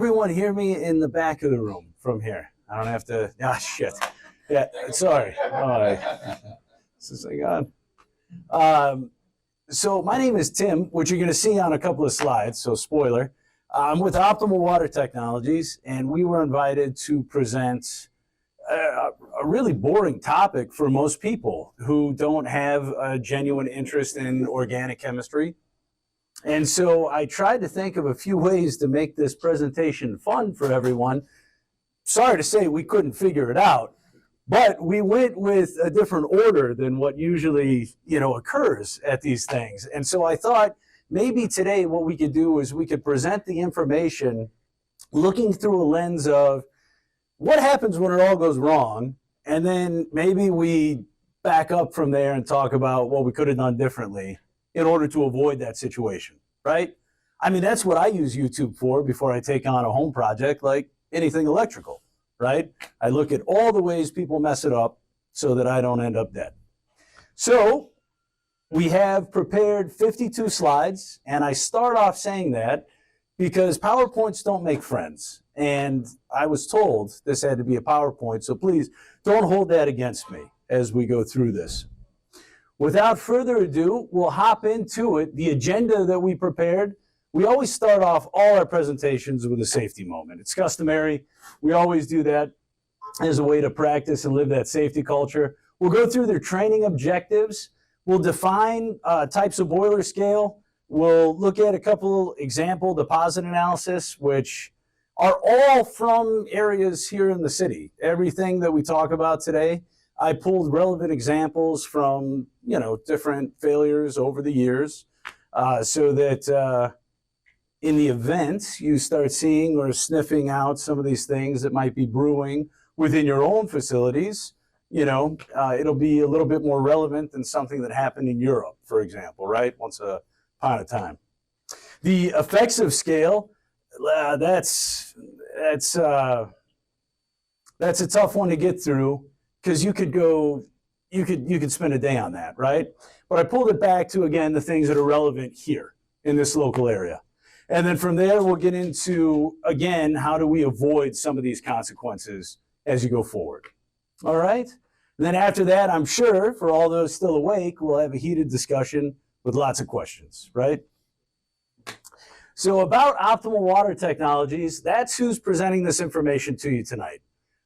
Everyone hear me in the back of the room from here. I don't have to, shit. Yeah, sorry. All right. Is this thing on? So my name is Tim, which you're going to see on a couple of slides, so spoiler. I'm with Optimal Water Technologies, and we were invited to present a really boring topic for most people who don't have a genuine interest in organic chemistry. And so I tried to think of a few ways to make this presentation fun for everyone. Sorry to say we couldn't figure it out, but we went with a different order than what usually, occurs at these things. And so I thought maybe today what we could do is we could present the information looking through a lens of what happens when it all goes wrong, and then maybe we back up from there and talk about what we could have done differently in order to avoid that situation, right? I mean, that's what I use YouTube for before I take on a home project like anything electrical, right? I look at all the ways people mess it up so that I don't end up dead. So we have prepared 52 slides, and I start off saying that because PowerPoints don't make friends. And I was told this had to be a PowerPoint, so please don't hold that against me as we go through this. Without further ado, we'll hop into it. The agenda that we prepared, we always start off all our presentations with a safety moment. It's customary. We always do that as a way to practice and live that safety culture. We'll go through their training objectives. We'll define types of boiler scale. We'll look at a couple example deposit analysis, which are all from areas here in the city. Everything that we talk about today, I pulled relevant examples from, different failures over the years so that in the event you start seeing or sniffing out some of these things that might be brewing within your own facilities, it'll be a little bit more relevant than something that happened in Europe, for example, right? Once upon a time. The effects of scale, that's a tough one to get through because you could spend a day on that, right? But I pulled it back to, again, the things that are relevant here in this local area. And then from there, we'll get into, again, how do we avoid some of these consequences as you go forward. All right? And then after that, I'm sure, for all those still awake, we'll have a heated discussion with lots of questions, right? So about Optimal Water Technologies, that's who's presenting this information to you tonight.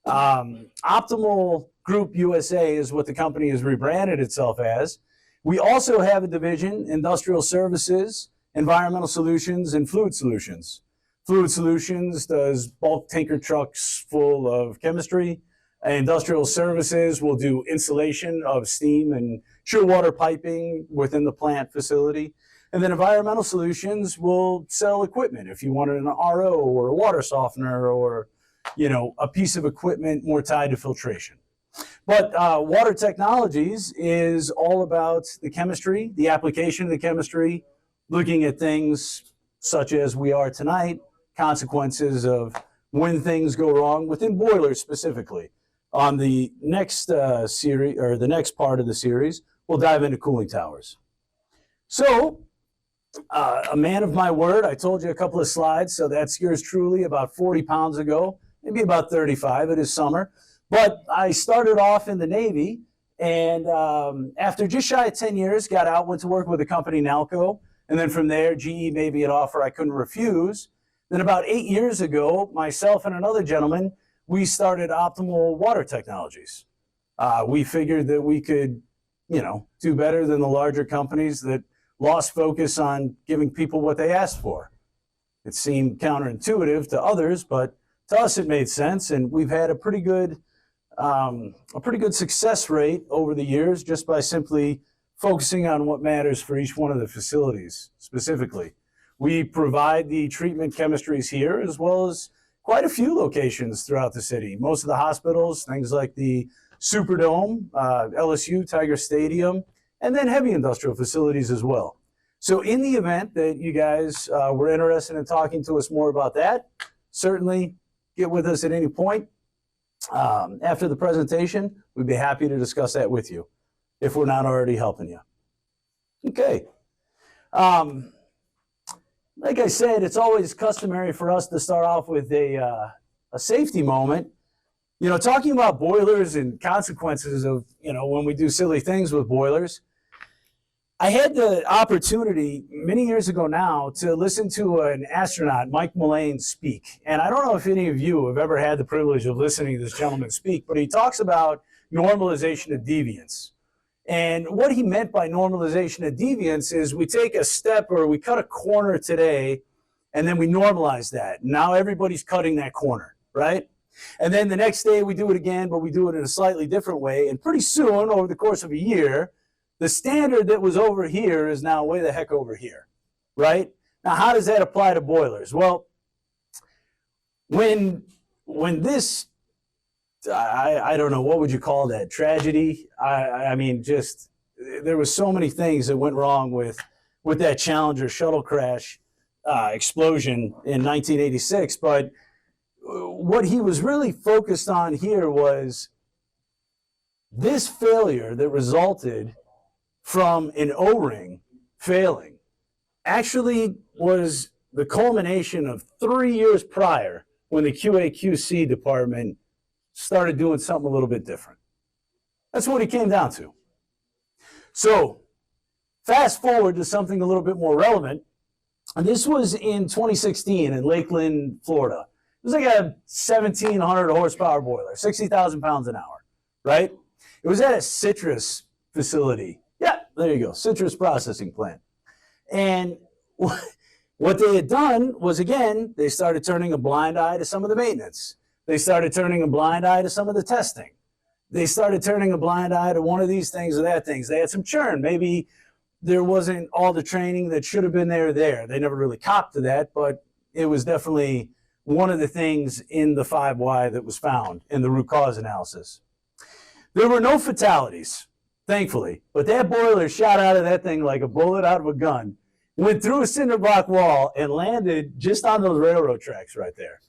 Optimal Group USA is what the company has rebranded itself as. We also have a division, Industrial Services, Environmental Solutions, and Fluid Solutions. Fluid Solutions does bulk tanker trucks full of chemistry. Industrial Services will do installation of steam and sure water piping within the plant facility. And then Environmental Solutions will sell equipment if you wanted an RO or a water softener or, a piece of equipment more tied to filtration. But Water Technologies is all about the chemistry, the application of the chemistry, looking at things such as we are tonight, consequences of when things go wrong within boilers specifically. On the next series, or the next part of the series, we'll dive into cooling towers. So, a man of my word, I told you a couple of slides, so that's yours truly about 40 pounds ago, maybe about 35, it is summer. But I started off in the Navy, and after just shy of 10 years, got out, went to work with a company, Nalco, and then from there, GE made me an offer I couldn't refuse. Then about 8 years ago, myself and another gentleman, we started Optimal Water Technologies. We figured that we could, do better than the larger companies that lost focus on giving people what they asked for. It seemed counterintuitive to others, but to us it made sense, and we've had a pretty good success rate over the years just by simply focusing on what matters for each one of the facilities specifically. We provide the treatment chemistries here as well as quite a few locations throughout the city. Most of the hospitals, things like the Superdome, LSU, Tiger Stadium, and then heavy industrial facilities as well. So in the event that you guys were interested in talking to us more about that, certainly get with us at any point. After the presentation, we'd be happy to discuss that with you if we're not already helping you. Okay. Like I said, it's always customary for us to start off with a safety moment. You know, talking about boilers and consequences of, you know, when we do silly things with boilers. I had the opportunity many years ago now to listen to an astronaut, Mike Mullane, speak. And I don't know if any of you have ever had the privilege of listening to this gentleman speak, but he talks about normalization of deviance. And what he meant by normalization of deviance is we take a step or we cut a corner today, and then we normalize that. Now everybody's cutting that corner, right? And then the next day we do it again, but we do it in a slightly different way. And pretty soon, over the course of a year, the standard that was over here is now way the heck over here, right? Now, how does that apply to boilers? Well, when this, I don't know, what would you call that, tragedy? I mean, just, there was so many things that went wrong with that Challenger shuttle crash explosion in 1986, but what he was really focused on here was this failure that resulted from an O-ring failing actually was the culmination of 3 years prior when the QA/QC department started doing something a little bit different. That's what it came down to. So fast forward to something a little bit more relevant. And this was in 2016 in Lakeland, Florida. It was like a 1,700 horsepower boiler, 60,000 pounds an hour, right? It was at a citrus facility. Yeah, there you go, citrus processing plant. And what they had done was, again, they started turning a blind eye to some of the maintenance. They started turning a blind eye to some of the testing. They started turning a blind eye to one of these things or that things. They had some churn. Maybe there wasn't all the training that should have been there. They never really copped to that, but it was definitely one of the things in the 5Y that was found in the root cause analysis. There were no fatalities, thankfully, but that boiler shot out of that thing like a bullet out of a gun, went through a cinder block wall and landed just on those railroad tracks right there.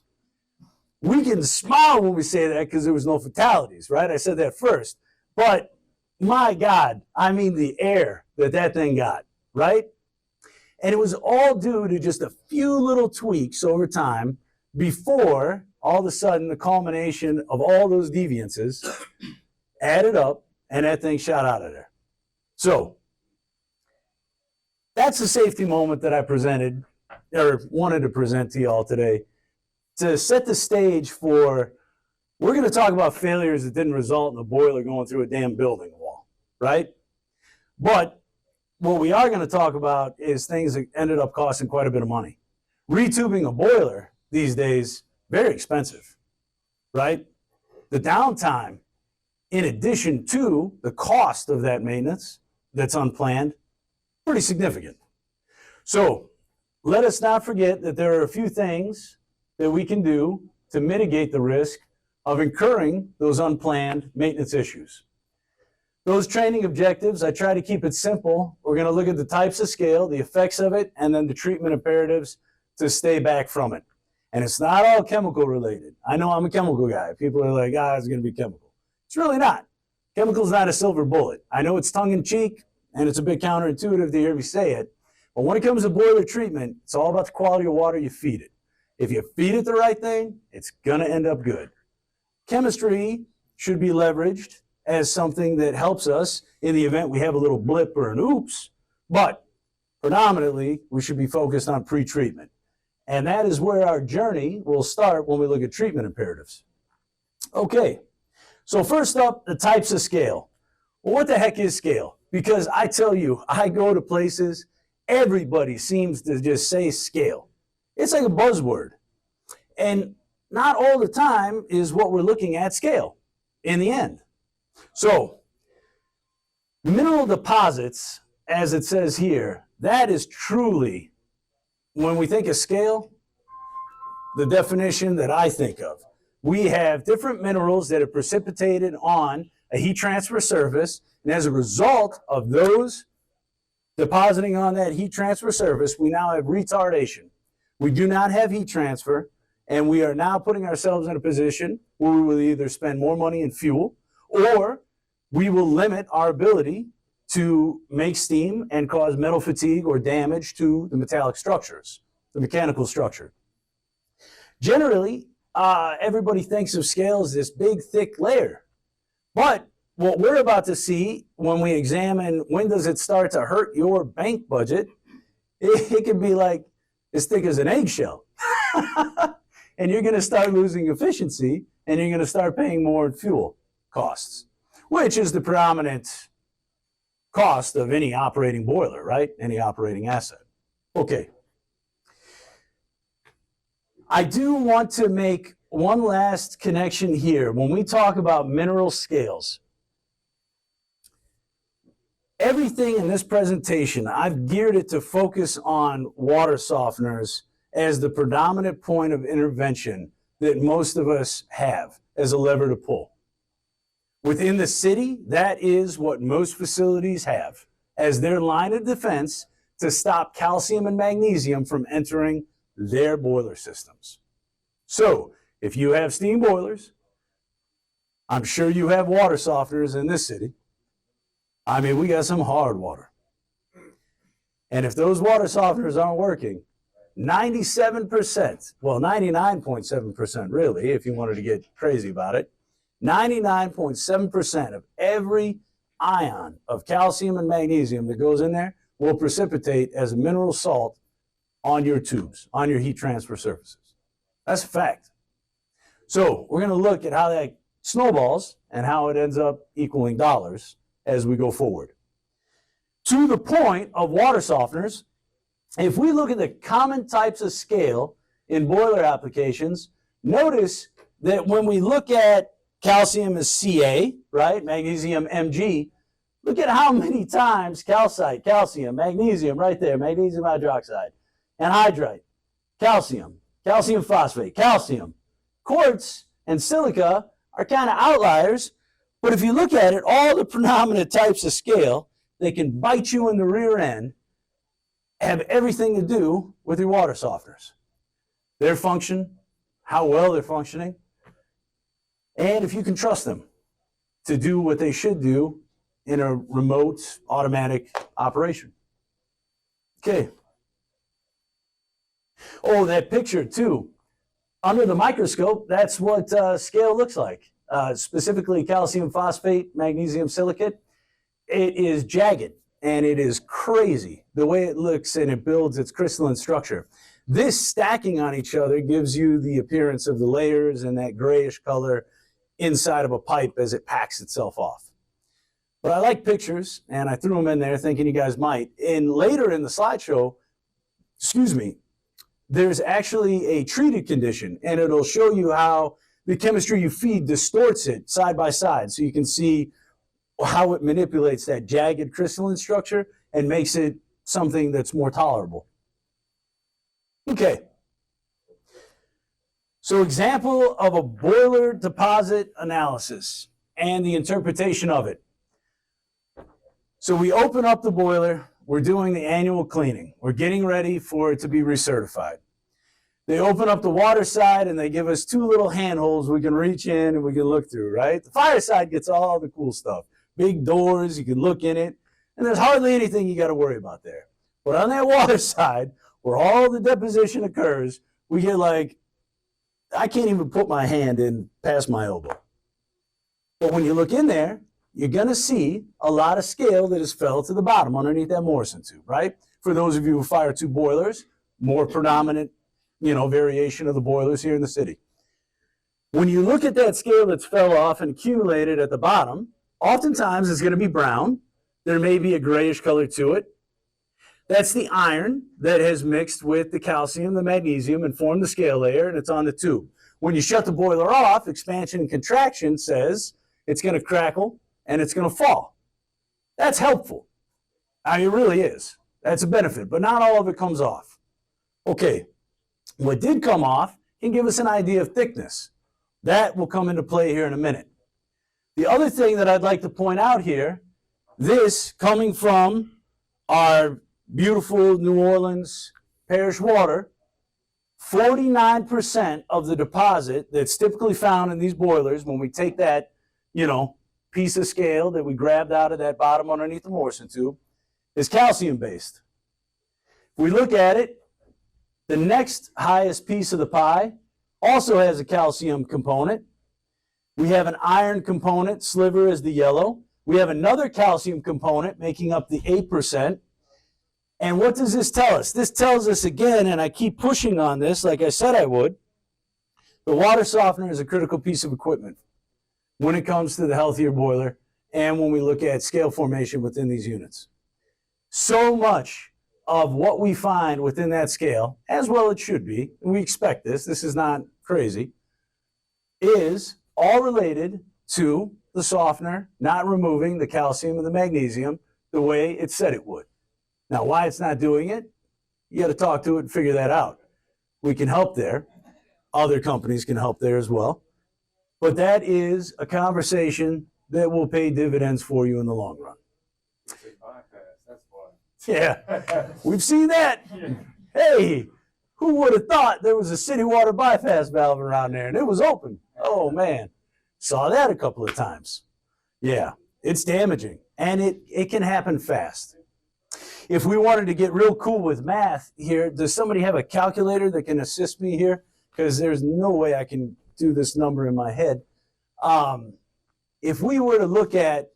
We can smile when we say that because there was no fatalities, right? I said that first, but my God, I mean the air that thing got, right? And it was all due to just a few little tweaks over time before all of a sudden the culmination of all those deviances added up and that thing shot out of there. So that's the safety moment that I presented or wanted to present to y'all today to set the stage for, we're going to talk about failures that didn't result in a boiler going through a damn building wall, right? But what we are going to talk about is things that ended up costing quite a bit of money. Retubing a boiler these days, very expensive, right? The downtime, in addition to the cost of that maintenance that's unplanned, pretty significant. So let us not forget that there are a few things that we can do to mitigate the risk of incurring those unplanned maintenance issues. Those training objectives, I try to keep it simple. We're going to look at the types of scale, the effects of it, and then the treatment imperatives to stay back from it. And it's not all chemical related. I know I'm a chemical guy. People are like, it's going to be chemical. It's really not. Chemical's not a silver bullet. I know it's tongue in cheek, and it's a bit counterintuitive to hear me say it. But when it comes to boiler treatment, it's all about the quality of water you feed it. If you feed it the right thing, it's going to end up good. Chemistry should be leveraged as something that helps us in the event we have a little blip or an oops, but predominantly we should be focused on pre-treatment. And that is where our journey will start when we look at treatment imperatives. Okay, so first up, the types of scale. Well, what the heck is scale? Because I tell you, I go to places, everybody seems to just say scale. It's like a buzzword. And not all the time is what we're looking at scale in the end. So mineral deposits, as it says here, that is truly, when we think of scale, the definition that I think of. We have different minerals that are precipitated on a heat transfer surface, and as a result of those depositing on that heat transfer surface, we now have retardation. We do not have heat transfer, and we are now putting ourselves in a position where we will either spend more money in fuel, or we will limit our ability to make steam and cause metal fatigue or damage to the metallic structures. the mechanical structure. Generally, everybody thinks of scale as this big, thick layer. But what we're about to see when we examine when does it start to hurt your bank budget, it can be like as thick as an eggshell. And you're going to start losing efficiency, and you're going to start paying more fuel costs, which is the predominant cost of any operating boiler, right? Any operating asset. Okay. I do want to make one last connection here. When we talk about mineral scales, everything in this presentation, I've geared it to focus on water softeners as the predominant point of intervention that most of us have as a lever to pull. Within the city, that is what most facilities have as their line of defense to stop calcium and magnesium from entering their boiler systems. So if you have steam boilers, I'm sure you have water softeners in this city. I mean, we got some hard water. And if those water softeners aren't working, 97%, well, 99.7% really, if you wanted to get crazy about it, 99.7% of every ion of calcium and magnesium that goes in there will precipitate as a mineral salt on your tubes, on your heat transfer surfaces. That's a fact. So we're going to look at how that snowballs and how it ends up equaling dollars as we go forward. To the point of water softeners, if we look at the common types of scale in boiler applications, notice that when we look at calcium is Ca, right? Magnesium Mg. Look at how many times calcite, calcium, magnesium, right there, magnesium hydroxide, anhydrite, calcium, calcium phosphate, calcium. Quartz and silica are kind of outliers, but if you look at it, all the predominant types of scale that can bite you in the rear end have everything to do with your water softeners. Their function, how well they're functioning, and if you can trust them to do what they should do in a remote automatic operation. Okay. Oh, that picture too. Under the microscope, that's what scale looks like. Specifically calcium phosphate, magnesium silicate. It is jagged and it is crazy the way it looks and it builds its crystalline structure. This stacking on each other gives you the appearance of the layers and that grayish color inside of a pipe as it packs itself off. But I like pictures, and I threw them in there thinking you guys might. And later in the slideshow, there's actually a treated condition, and it'll show you how the chemistry you feed distorts it side by side. So you can see how it manipulates that jagged crystalline structure and makes it something that's more tolerable. Okay. So example of a boiler deposit analysis and the interpretation of it. So we open up the boiler, we're doing the annual cleaning. We're getting ready for it to be recertified. They open up the water side and they give us two little handholds we can reach in and we can look through, right? The fire side gets all the cool stuff. Big doors, you can look in it, and there's hardly anything you got to worry about there. But on that water side, where all the deposition occurs, we get like, I can't even put my hand in past my elbow. But when you look in there, you're going to see a lot of scale that has fell to the bottom underneath that Morrison tube, right? For those of you who fire tube boilers, more predominant, variation of the boilers here in the city. When you look at that scale that's fell off and accumulated at the bottom, oftentimes it's going to be brown. There may be a grayish color to it. That's the iron that has mixed with the calcium, the magnesium, and formed the scale layer, and it's on the tube. When you shut the boiler off, expansion and contraction says it's going to crackle and it's going to fall. That's helpful. I mean, it really is. That's a benefit, but not all of it comes off. Okay, what did come off can give us an idea of thickness. That will come into play here in a minute. The other thing that I'd like to point out here, this coming from our beautiful New Orleans parish water, 49% of the deposit that's typically found in these boilers when we take that, piece of scale that we grabbed out of that bottom underneath the Morrison tube is calcium based. If we look at it, The next highest piece of the pie also has a calcium component. We have an iron component, sliver is the yellow. We have another calcium component making up the 8%. And what does this tell us? This tells us again, and I keep pushing on this like I said I would, the water softener is a critical piece of equipment when it comes to the healthier boiler and when we look at scale formation within these units. So much of what we find within that scale, as well it should be, and we expect this is not crazy, is all related to the softener not removing the calcium and the magnesium the way it said it would. Now, why it's not doing it, you got to talk to it and figure that out. We can help there. Other companies can help there as well. But that is a conversation that will pay dividends for you in the long run. Yeah, we've seen that. Hey, who would have thought there was a city water bypass valve around there and it was open? Oh, man. Saw that a couple of times. Yeah, it's damaging, and it can happen fast. If we wanted to get real cool with math here, does somebody have a calculator that can assist me here? Because there's no way I can do this number in my head. If we were to look at,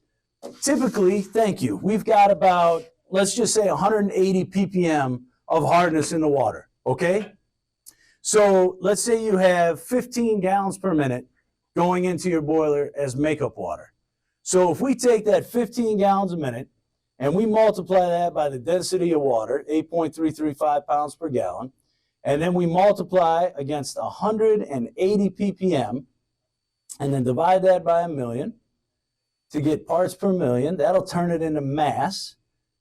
typically, thank you, we've got about, let's just say 180 ppm of hardness in the water, okay? So let's say you have 15 gallons per minute going into your boiler as makeup water. So if we take that 15 gallons a minute and we multiply that by the density of water, 8.335 pounds per gallon, and then we multiply against 180 ppm, and then divide that by 1,000,000 to get parts per million, that'll turn it into mass.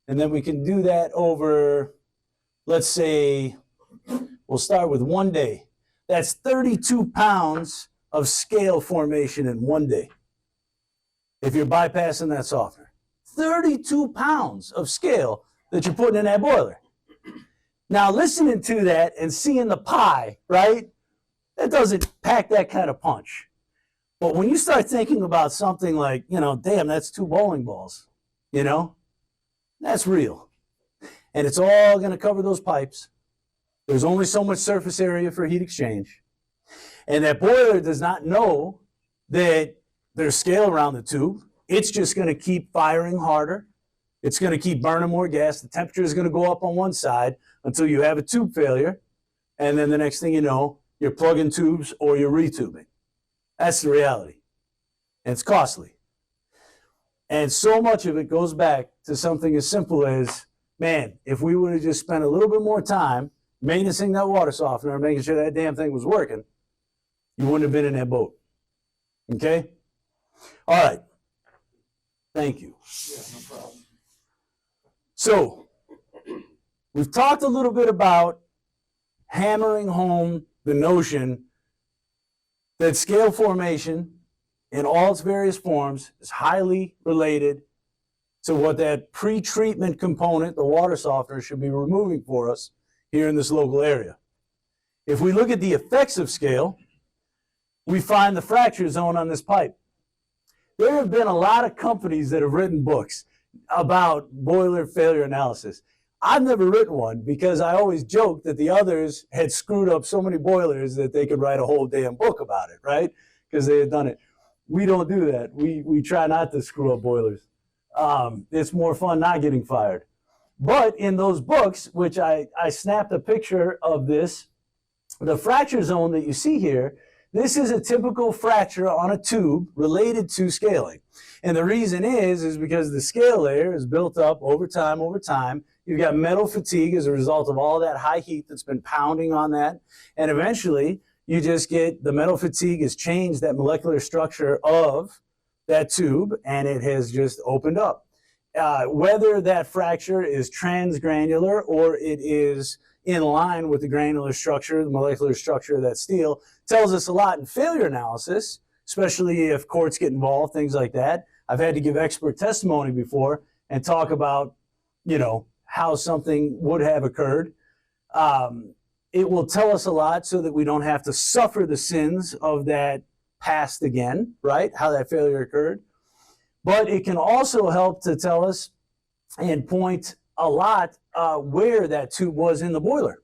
And then we can do that over, let's say, we'll start with 1 day. That's 32 pounds of scale formation in 1 day. If you're bypassing that softener, 32 pounds of scale that you're putting in that boiler. Now, listening to that and seeing the pie, right? That doesn't pack that kind of punch. But when you start thinking about something like, damn, that's 2 bowling balls, that's real. And it's all going to cover those pipes. There's only so much surface area for heat exchange. And that boiler does not know that there's scale around the tube. It's just going to keep firing harder. It's going to keep burning more gas. The temperature is going to go up on one side until you have a tube failure. And then the next thing you know, you're plugging tubes or you're retubing. That's the reality. And it's costly. And so much of it goes back to something as simple as, man, if we would have just spent a little bit more time maintaining that water softener and making sure that damn thing was working, you wouldn't have been in that boat. Okay? All right. Thank you. Yeah, no problem. So, we've talked a little bit about hammering home the notion that scale formation in all its various forms is highly related to what that pre-treatment component, the water softener, should be removing for us here in this local area. If we look at the effects of scale, we find the fracture zone on this pipe. There have been a lot of companies that have written books about boiler failure analysis. I've never written one because I always joked that the others had screwed up so many boilers that they could write a whole damn book about it, right? Because they had done it. We don't do that. We try not to screw up boilers. It's more fun not getting fired. But in those books, which I snapped a picture of this, the fracture zone that you see here, this is a typical fracture on a tube related to scaling. And the reason is because the scale layer is built up over time. You've got metal fatigue as a result of all that high heat that's been pounding on that. And eventually, you just get the metal fatigue has changed that molecular structure of that tube, and it has just opened up. Whether that fracture is transgranular or it is in line with the granular structure, the molecular structure of that steel, tells us a lot in failure analysis, especially if courts get involved, things like that. I've had to give expert testimony before and talk about, how something would have occurred. It will tell us a lot so that we don't have to suffer the sins of that past again, right? How that failure occurred. But it can also help to tell us and point a lot where that tube was in the boiler.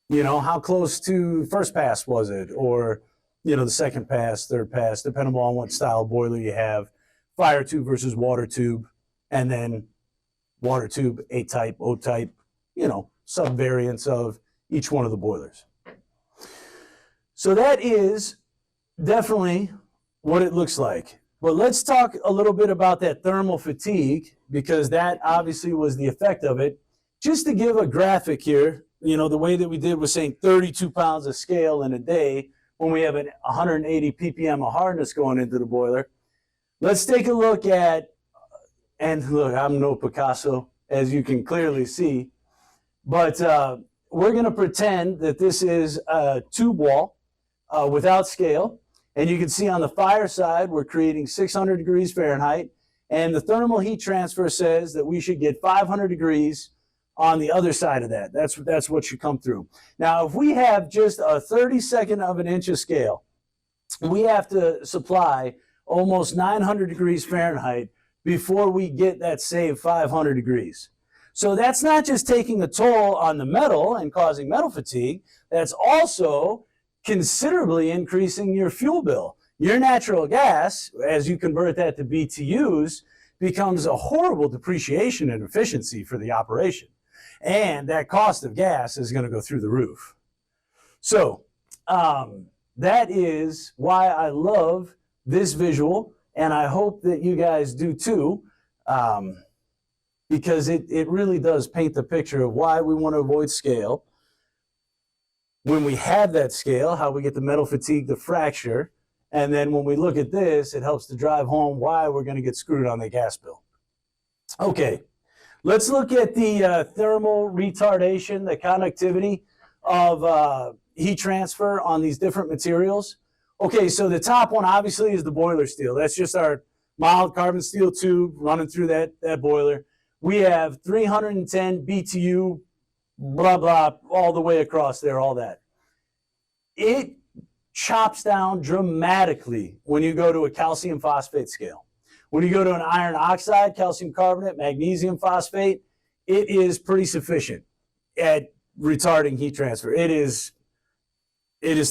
You know, how close to first pass was it? Or, you know, the second pass, third pass, depending on what style boiler you have. Fire tube versus water tube, and then water tube, A-type, O-type, you know, sub-variants of each one of the boilers. So that is definitely what it looks like. But let's talk a little bit about that thermal fatigue, because that obviously was the effect of it. Just to give a graphic here, you know, the way that we did was saying 32 pounds of scale in a day when we have an 180 ppm of hardness going into the boiler. Let's take a look at, and look, I'm no Picasso, as you can clearly see, but we're going to pretend that this is a tube wall without scale. And you can see on the fire side, we're creating 600 degrees Fahrenheit. And the thermal heat transfer says that we should get 500 degrees on the other side of that. That's what should come through. Now, if we have just a 32nd of an inch of scale, we have to supply almost 900 degrees Fahrenheit before we get that saved 500 degrees. So that's not just taking a toll on the metal and causing metal fatigue, that's also considerably increasing your fuel bill. Your natural gas, as you convert that to BTUs, becomes a horrible depreciation in efficiency for the operation. And that cost of gas is going to go through the roof. So that is why I love this visual, and I hope that you guys do too, because it really does paint the picture of why we want to avoid scale. When we have that scale, how we get the metal fatigue, the fracture, and then when we look at this, it helps to drive home why we're going to get screwed on the gas bill. Okay, let's look at the thermal retardation, the conductivity of heat transfer on these different materials. Okay, so the top one obviously is the boiler steel. That's just our mild carbon steel tube running through that boiler. We have 310 BTU, blah, blah, all the way across there, all that. It chops down dramatically when you go to a calcium phosphate scale. When you go to an iron oxide, calcium carbonate, magnesium phosphate, it is pretty sufficient at retarding heat transfer. It is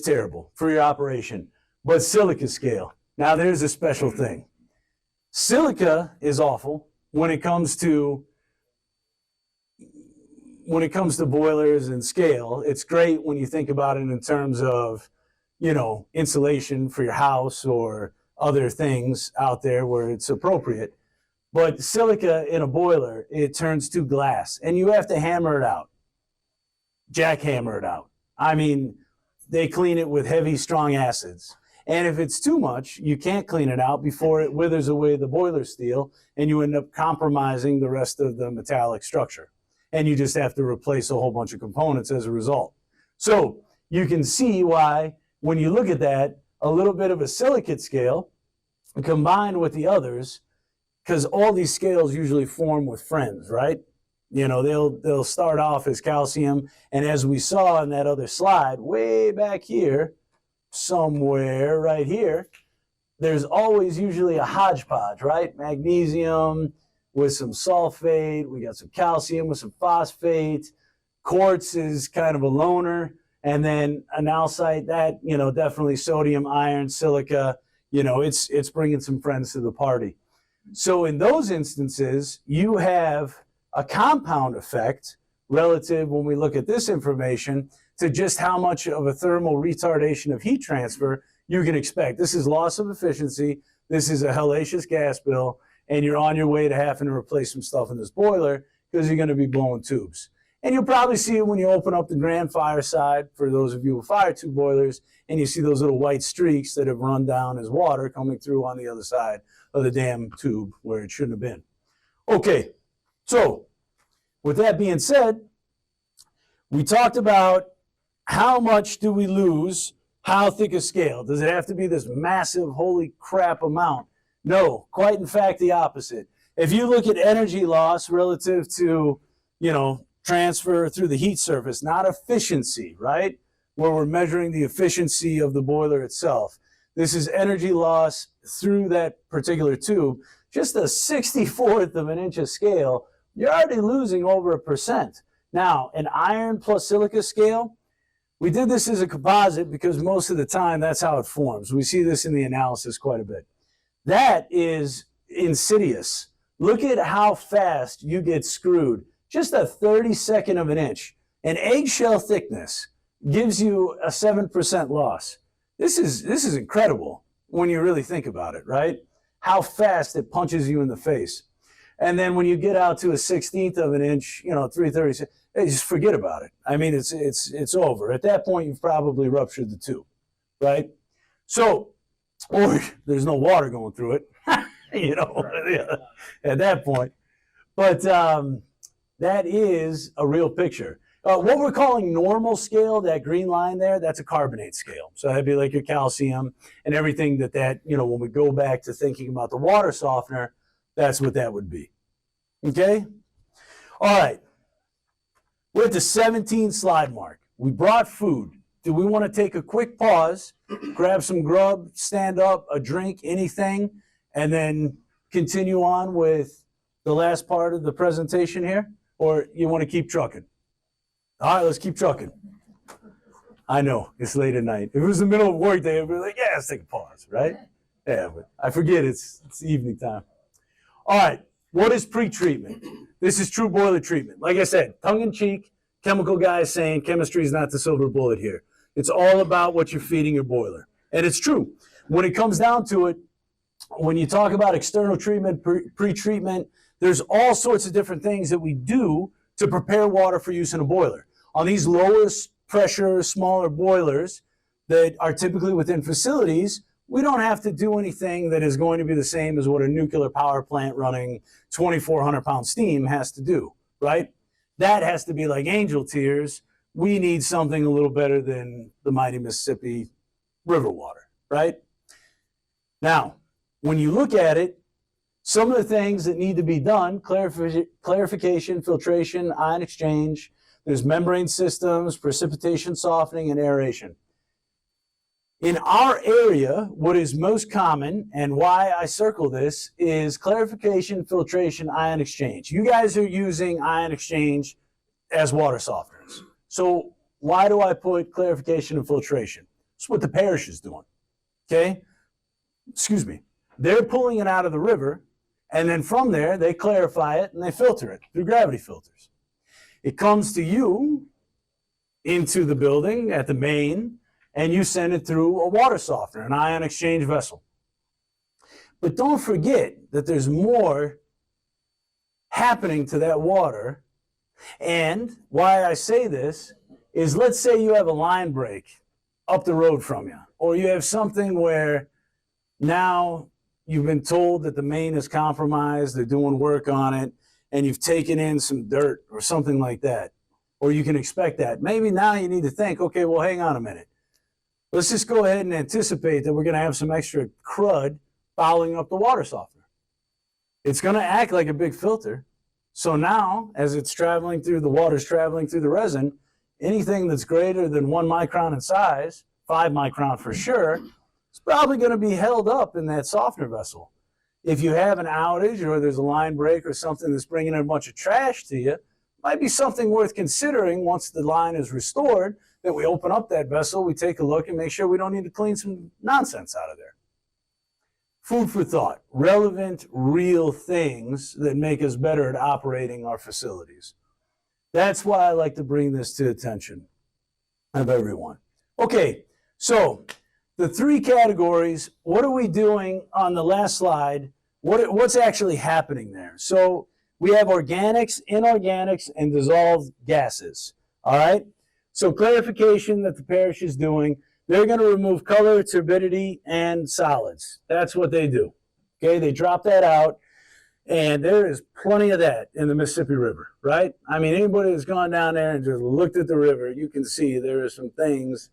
terrible for your operation. But silica scale, now there's a special thing. Silica is awful when it comes to boilers and scale. It's great when you think about it in terms of, you know, insulation for your house or other things out there where it's appropriate. But silica in a boiler, it turns to glass, and you have to hammer it out, jackhammer it out. I mean, they clean it with heavy, strong acids. And if it's too much, you can't clean it out before it withers away the boiler steel, and you end up compromising the rest of the metallic structure. And you just have to replace a whole bunch of components as a result. So you can see why, when you look at that, a little bit of a silicate scale combined with the others, because all these scales usually form with friends, right? You know, they'll start off as calcium, and as we saw in that other slide, way back here, somewhere right here, there's always usually a hodgepodge, right? Magnesium with some sulfate, we got some calcium with some phosphate, quartz is kind of a loner, and then analcite, that, you know, definitely sodium, iron, silica, you know, it's bringing some friends to the party. So in those instances, you have a compound effect relative, when we look at this information, to just how much of a thermal retardation of heat transfer you can expect. This is loss of efficiency. This is a hellacious gas bill, and you're on your way to having to replace some stuff in this boiler because you're going to be blowing tubes. And you'll probably see it when you open up the grand fire side, for those of you with fire tube boilers, and you see those little white streaks that have run down as water coming through on the other side of the damn tube where it shouldn't have been. Okay, so with that being said, we talked about how much do we lose, how thick a scale? Does it have to be this massive, holy crap amount? No, quite in fact the opposite. If you look at energy loss relative to, you know, transfer through the heat surface, not efficiency, right? Where we're measuring the efficiency of the boiler itself. This is energy loss through that particular tube. Just a 64th of an inch of scale, you're already losing over 1%. Now, an iron plus silica scale, We did this as a composite because most of the time that's how it forms. We see this in the analysis quite a bit. That is insidious. Look at how fast you get screwed. Just a 32nd of an inch. An eggshell thickness gives you a 7% loss. This is incredible when you really think about it, right? How fast it punches you in the face. And then when you get out to a 16th of an inch, 3/36, hey, just forget about it. I mean, it's over. At that point, you've probably ruptured the tube, right? So, or there's no water going through it, at that point. But that is a real picture. What we're calling normal scale, that green line there, that's a carbonate scale. So that'd be like your calcium and everything that, when we go back to thinking about the water softener, that's what that would be. Okay? All right. We're at the 17 slide mark. We brought food. Do we want to take a quick pause, grab some grub, stand up, a drink, anything, and then continue on with the last part of the presentation here? Or you want to keep trucking? All right, let's keep trucking. I know, it's late at night. If it was the middle of work day, I'd be like, yeah, let's take a pause, right? Yeah, but I forget it's evening time. All right, what is pre-treatment? This is true boiler treatment. Like I said, tongue-in-cheek, chemical guys saying chemistry is not the silver bullet here. It's all about what you're feeding your boiler. And it's true. When it comes down to it, when you talk about external treatment, pre-treatment, there's all sorts of different things that we do to prepare water for use in a boiler. On these lower pressure, smaller boilers that are typically within facilities, we don't have to do anything that is going to be the same as what a nuclear power plant running 2,400 pound steam has to do, right? That has to be like angel tears. We need something a little better than the mighty Mississippi River water, right? Now, when you look at it, some of the things that need to be done, clarification, filtration, ion exchange, there's membrane systems, precipitation softening, and aeration. In our area, what is most common, and why I circle this, is clarification, filtration, ion exchange. You guys are using ion exchange as water softeners. So why do I put clarification and filtration? It's what the parish is doing, okay? Excuse me. They're pulling it out of the river, and then from there, they clarify it and they filter it through gravity filters. It comes to you into the building at the main, and you send it through a water softener, an ion exchange vessel. But don't forget that there's more happening to that water. And why I say this is, let's say you have a line break up the road from you, or you have something where now you've been told that the main is compromised, they're doing work on it, and you've taken in some dirt or something like that, or you can expect that. Maybe now you need to think, okay, well, hang on a minute. Let's just go ahead and anticipate that we're going to have some extra crud fouling up the water softener. It's going to act like a big filter. So now, as it's traveling through, the water's traveling through the resin, anything that's greater than 1 micron in size, 5 micron for sure, it's probably going to be held up in that softener vessel. If you have an outage or there's a line break or something that's bringing in a bunch of trash to you, might be something worth considering once the line is restored, that we open up that vessel, we take a look and make sure we don't need to clean some nonsense out of there. Food for thought, relevant, real things that make us better at operating our facilities. That's why I like to bring this to attention of everyone. Okay, so the 3 categories, what are we doing on the last slide? What's actually happening there? So we have organics, inorganics, and dissolved gases, all right? So clarification that the parish is doing, they're going to remove color, turbidity, and solids. That's what they do, okay? They drop that out, and there is plenty of that in the Mississippi River, right? I mean, anybody that's gone down there and just looked at the river, you can see there are some things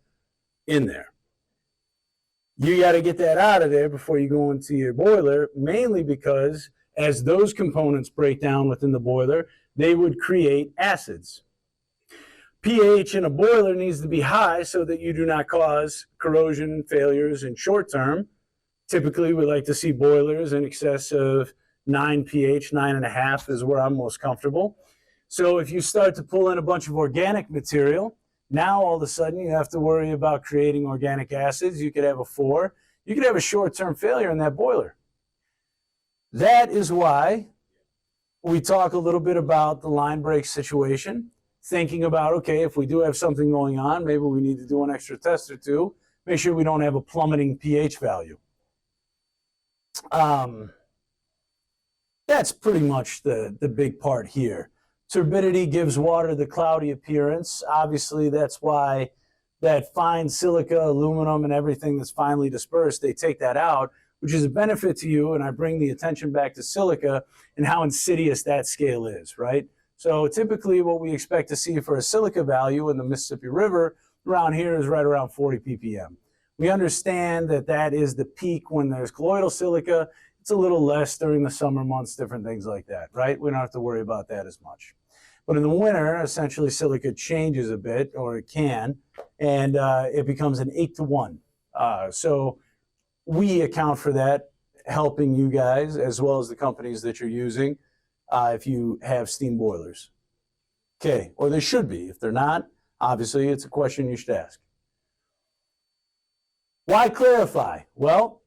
in there. You got to get that out of there before you go into your boiler, mainly because as those components break down within the boiler, they would create acids. pH in a boiler needs to be high so that you do not cause corrosion failures in short term. Typically, we like to see boilers in excess of 9 pH, 9.5 is where I'm most comfortable. So if you start to pull in a bunch of organic material, Now, all of a sudden, you have to worry about creating organic acids. You could have a 4. You could have a short-term failure in that boiler. That is why we talk a little bit about the line break situation, thinking about, okay, if we do have something going on, maybe we need to do an extra test or two, make sure we don't have a plummeting pH value. That's pretty much the big part here. Turbidity gives water the cloudy appearance. Obviously, that's why that fine silica, aluminum, and everything that's finely dispersed, they take that out, which is a benefit to you. And I bring the attention back to silica and how insidious that scale is, right? So typically what we expect to see for a silica value in the Mississippi River around here is right around 40 ppm. We understand that that is the peak when there's colloidal silica. It's a little less during the summer months, different things like that, right? We don't have to worry about that as much. But in the winter, essentially silica changes a bit, or it can, and it becomes an 8-to-1. So we account for that, helping you guys as well as the companies that you're using if you have steam boilers. Okay, or they should be. If they're not, obviously it's a question you should ask. Why clarify? Well,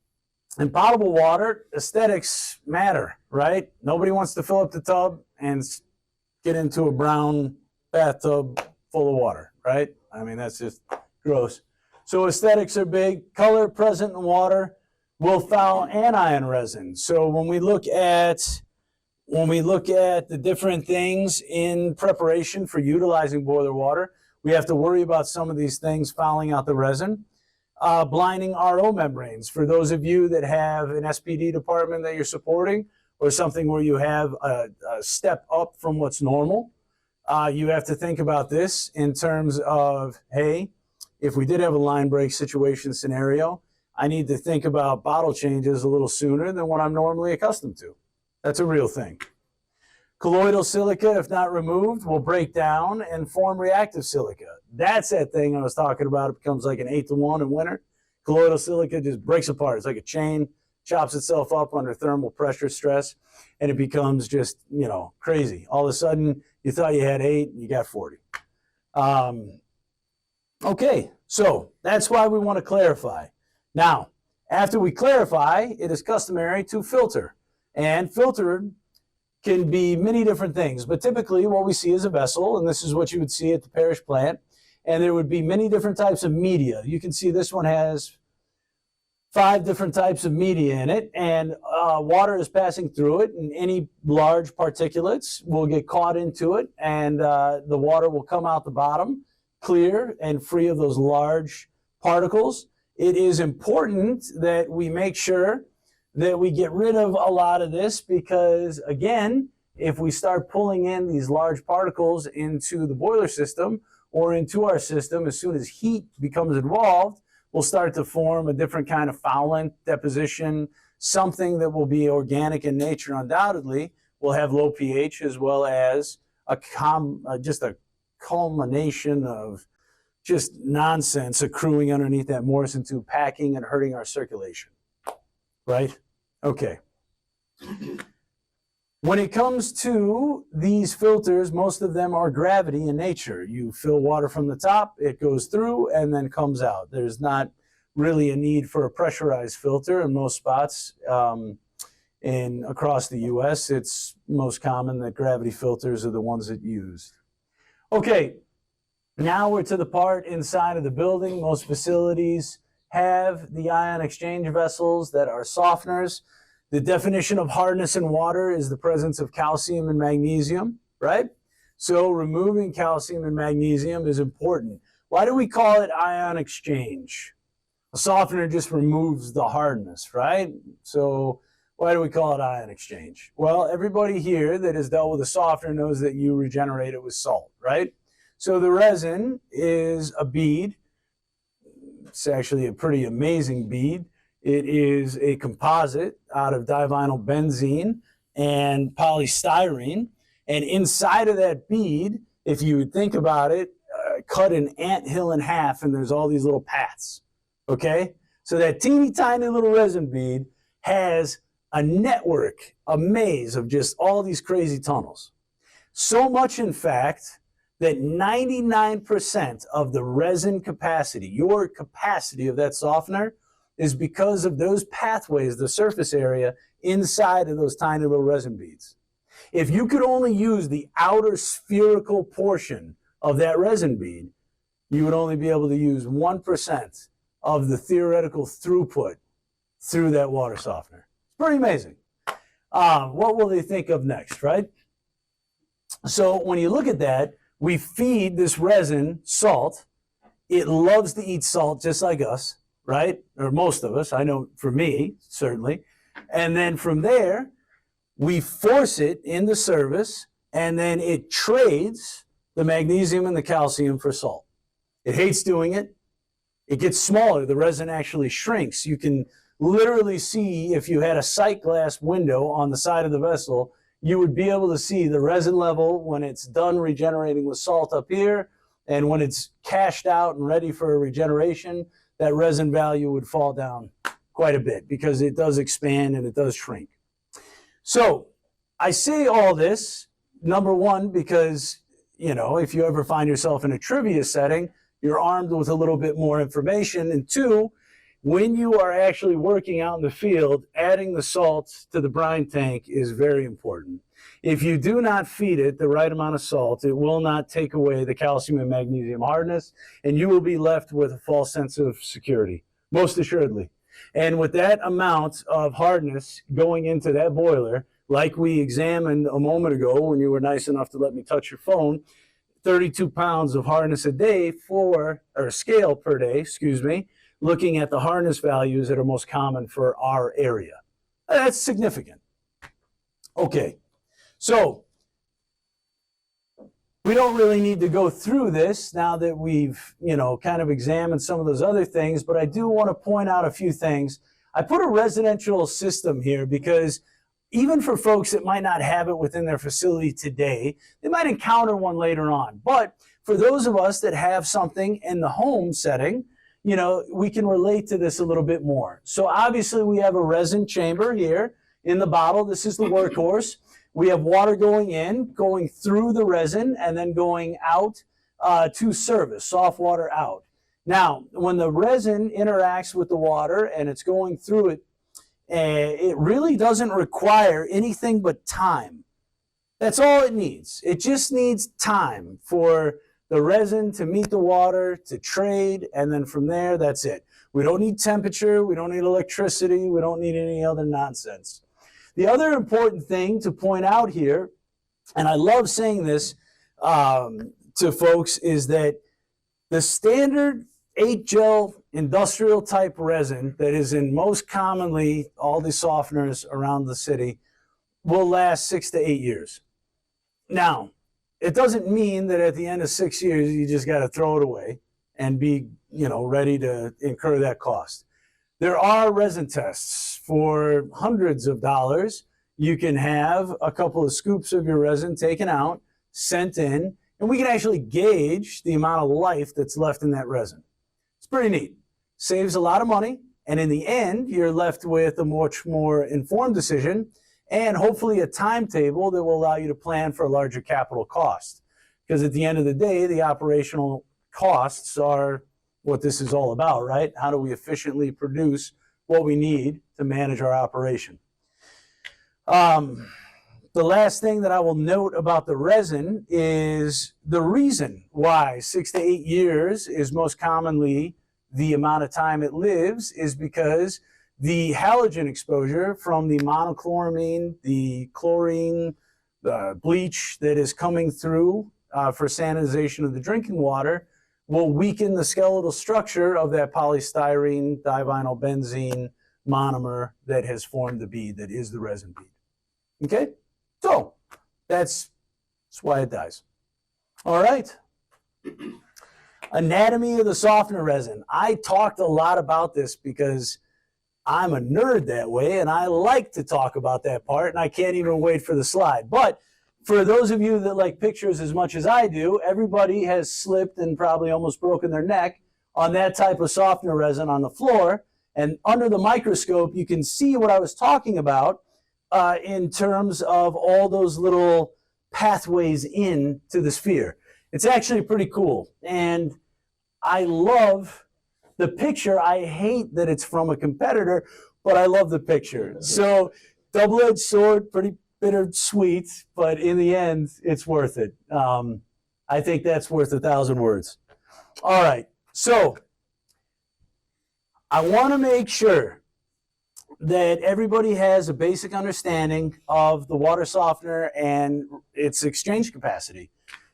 in potable water, aesthetics matter, right? Nobody wants to fill up the tub and get into a brown bathtub full of water, right? I mean, that's just gross. So aesthetics are big. Color present in water will foul anion resin. So when we look at the different things in preparation for utilizing boiler water, we have to worry about some of these things fouling out the resin. Blinding RO membranes. For those of you that have an SPD department that you're supporting, or something where you have a step up from what's normal, you have to think about this in terms of, hey, if we did have a line break situation scenario, I need to think about bottle changes a little sooner than what I'm normally accustomed to. That's a real thing. Colloidal silica, if not removed, will break down and form reactive silica. That's that thing I was talking about. It becomes like an 8-to-1 in winter. Colloidal silica just breaks apart. It's like a chain, chops itself up under thermal pressure stress, and it becomes just, crazy. All of a sudden, you thought you had 8, you got 40. Okay, so that's why we want to clarify. Now, after we clarify, it is customary to filter. And filtered can be many different things, but typically what we see is a vessel, and this is what you would see at the parish plant, and there would be many different types of media. You can see this one has 5 different types of media in it, and water is passing through it, and any large particulates will get caught into it, and the water will come out the bottom clear and free of those large particles. It is important that we make sure that we get rid of a lot of this, because again, if we start pulling in these large particles into the boiler system or into our system, as soon as heat becomes involved, we'll start to form a different kind of foulant deposition, something that will be organic in nature undoubtedly, will have low pH, as well as just a culmination of just nonsense accruing underneath that Morrison tube packing and hurting our circulation. Right? Okay. When it comes to these filters, most of them are gravity in nature. You fill water from the top, it goes through, and then comes out. There's not really a need for a pressurized filter in most spots. Across the U.S., it's most common that gravity filters are the ones that used. Okay, now we're to the part inside of the building. Most facilities have the ion exchange vessels that are softeners. The definition of hardness in water is the presence of calcium and magnesium, right? So removing calcium and magnesium is important. Why do we call it ion exchange? A softener just removes the hardness, right? So why do we call it ion exchange? Well, everybody here that has dealt with a softener knows that you regenerate it with salt, right? So the resin is a bead. It's actually a pretty amazing bead. It is a composite out of divinyl benzene and polystyrene. And inside of that bead, if you would think about it, cut an anthill in half, and there's all these little paths, okay? So that teeny tiny little resin bead has a network, a maze of just all these crazy tunnels. So much, in fact, that 99% of the resin capacity, your capacity of that softener, is because of those pathways, the surface area inside of those tiny little resin beads. If you could only use the outer spherical portion of that resin bead, you would only be able to use 1% of the theoretical throughput through that water softener. It's pretty amazing. What will they think of next, right? So when you look at that, we feed this resin salt. It loves to eat salt just like us, right? Or most of us. I know for me, certainly. And then from there, we force it into service, and then it trades the magnesium and the calcium for salt. It hates doing it. It gets smaller. The resin actually shrinks. You can literally see, if you had a sight glass window on the side of the vessel, you would be able to see the resin level when it's done regenerating with salt up here, and when it's cashed out and ready for a regeneration, that resin value would fall down quite a bit because it does expand and it does shrink. So I say all this, number one, because, you know, if you ever find yourself in a trivia setting, you're armed with a little bit more information. And two, when you are actually working out in the field, adding the salts to the brine tank is very important. If you do not feed it the right amount of salt, it will not take away the calcium and magnesium hardness, and you will be left with a false sense of security, most assuredly. And with that amount of hardness going into that boiler, like we examined a moment ago when you were nice enough to let me touch your phone, 32 pounds of hardness a day or scale per day, excuse me, looking at the hardness values that are most common for our area. That's significant. Okay, so we don't really need to go through this now that we've, you know, kind of examined some of those other things, but I do want to point out a few things. I put a residential system here because even for folks that might not have it within their facility today, they might encounter one later on. But for those of us that have something in the home setting, you know, we can relate to this a little bit more. So obviously we have a resin chamber here in the bottle. This is the workhorse. We have water going in, going through the resin, and then going out to service, soft water out. Now, when the resin interacts with the water and it's going through it, it really doesn't require anything but time. That's all it needs. It just needs time for the resin to meet the water, to trade, and then from there, that's it. We don't need temperature, we don't need electricity, we don't need any other nonsense. The other important thing to point out here, and I love saying this to folks, is that the standard 8-gel industrial type resin that is in most commonly all the softeners around the city will last 6 to 8 years. Now, it doesn't mean that at the end of 6 years, you just got to throw it away and be, you know, ready to incur that cost. There are resin tests for hundreds of dollars. You can have a couple of scoops of your resin taken out, sent in, and we can actually gauge the amount of life that's left in that resin. It's pretty neat. Saves a lot of money, and in the end, you're left with a much more informed decision and hopefully a timetable that will allow you to plan for a larger capital cost. Because at the end of the day, the operational costs are what this is all about, right? How do we efficiently produce what we need to manage our operation? The last thing that I will note about the resin is the reason why 6 to 8 years is most commonly the amount of time it lives is because the halogen exposure from the monochloramine, the chlorine, the bleach that is coming through for sanitization of the drinking water will weaken the skeletal structure of that polystyrene divinyl benzene monomer that has formed the bead that is the resin bead. Okay, so that's why it dies. All right. Anatomy of the softener resin. I talked a lot about this because I'm a nerd that way, and I like to talk about that part, and I can't even wait for the slide. But for those of you that like pictures as much as I do, everybody has slipped and probably almost broken their neck on that type of softener resin on the floor. And under the microscope, you can see what I was talking about in terms of all those little pathways into the sphere. It's actually pretty cool. And I love the picture. I hate that it's from a competitor, but I love the picture. So double-edged sword, pretty bittersweet, but in the end, it's worth it. I think that's worth 1,000 words. All right, so I want to make sure that everybody has a basic understanding of the water softener and its exchange capacity.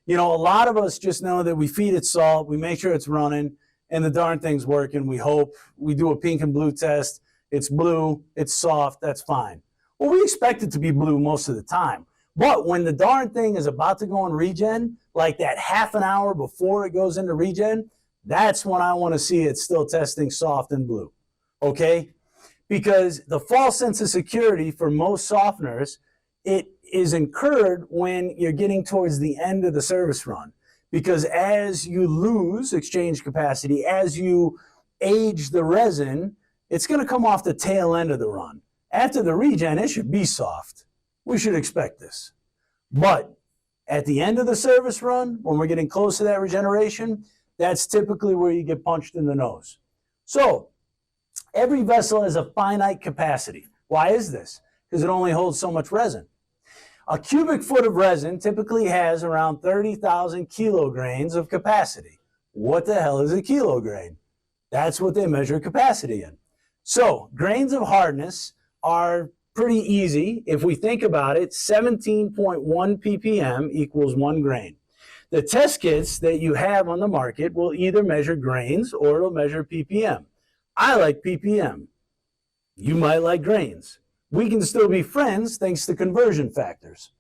You know, a lot of us just know that we feed it salt, we make sure it's running, and the darn thing's working. We hope. We do a pink and blue test. It's blue, it's soft, that's fine. Well, we expect it to be blue most of the time. But when the darn thing is about to go in regen, like that half an hour before it goes into regen, that's when I want to see it still testing soft and blue, okay? Because the false sense of security for most softeners, it is incurred when you're getting towards the end of the service run. Because as you lose exchange capacity, as you age the resin, it's going to come off the tail end of the run. After the regen, it should be soft. We should expect this. But at the end of the service run, when we're getting close to that regeneration, that's typically where you get punched in the nose. So every vessel has a finite capacity. Why is this? Because it only holds so much resin. A cubic foot of resin typically has around 30,000 kilograins of capacity. What the hell is a kilograin? That's what they measure capacity in. So grains of hardness are pretty easy. If we think about it, 17.1 ppm equals 1 grain. The test kits that you have on the market will either measure grains or it'll measure ppm. I like ppm. You might like grains. We can still be friends thanks to conversion factors.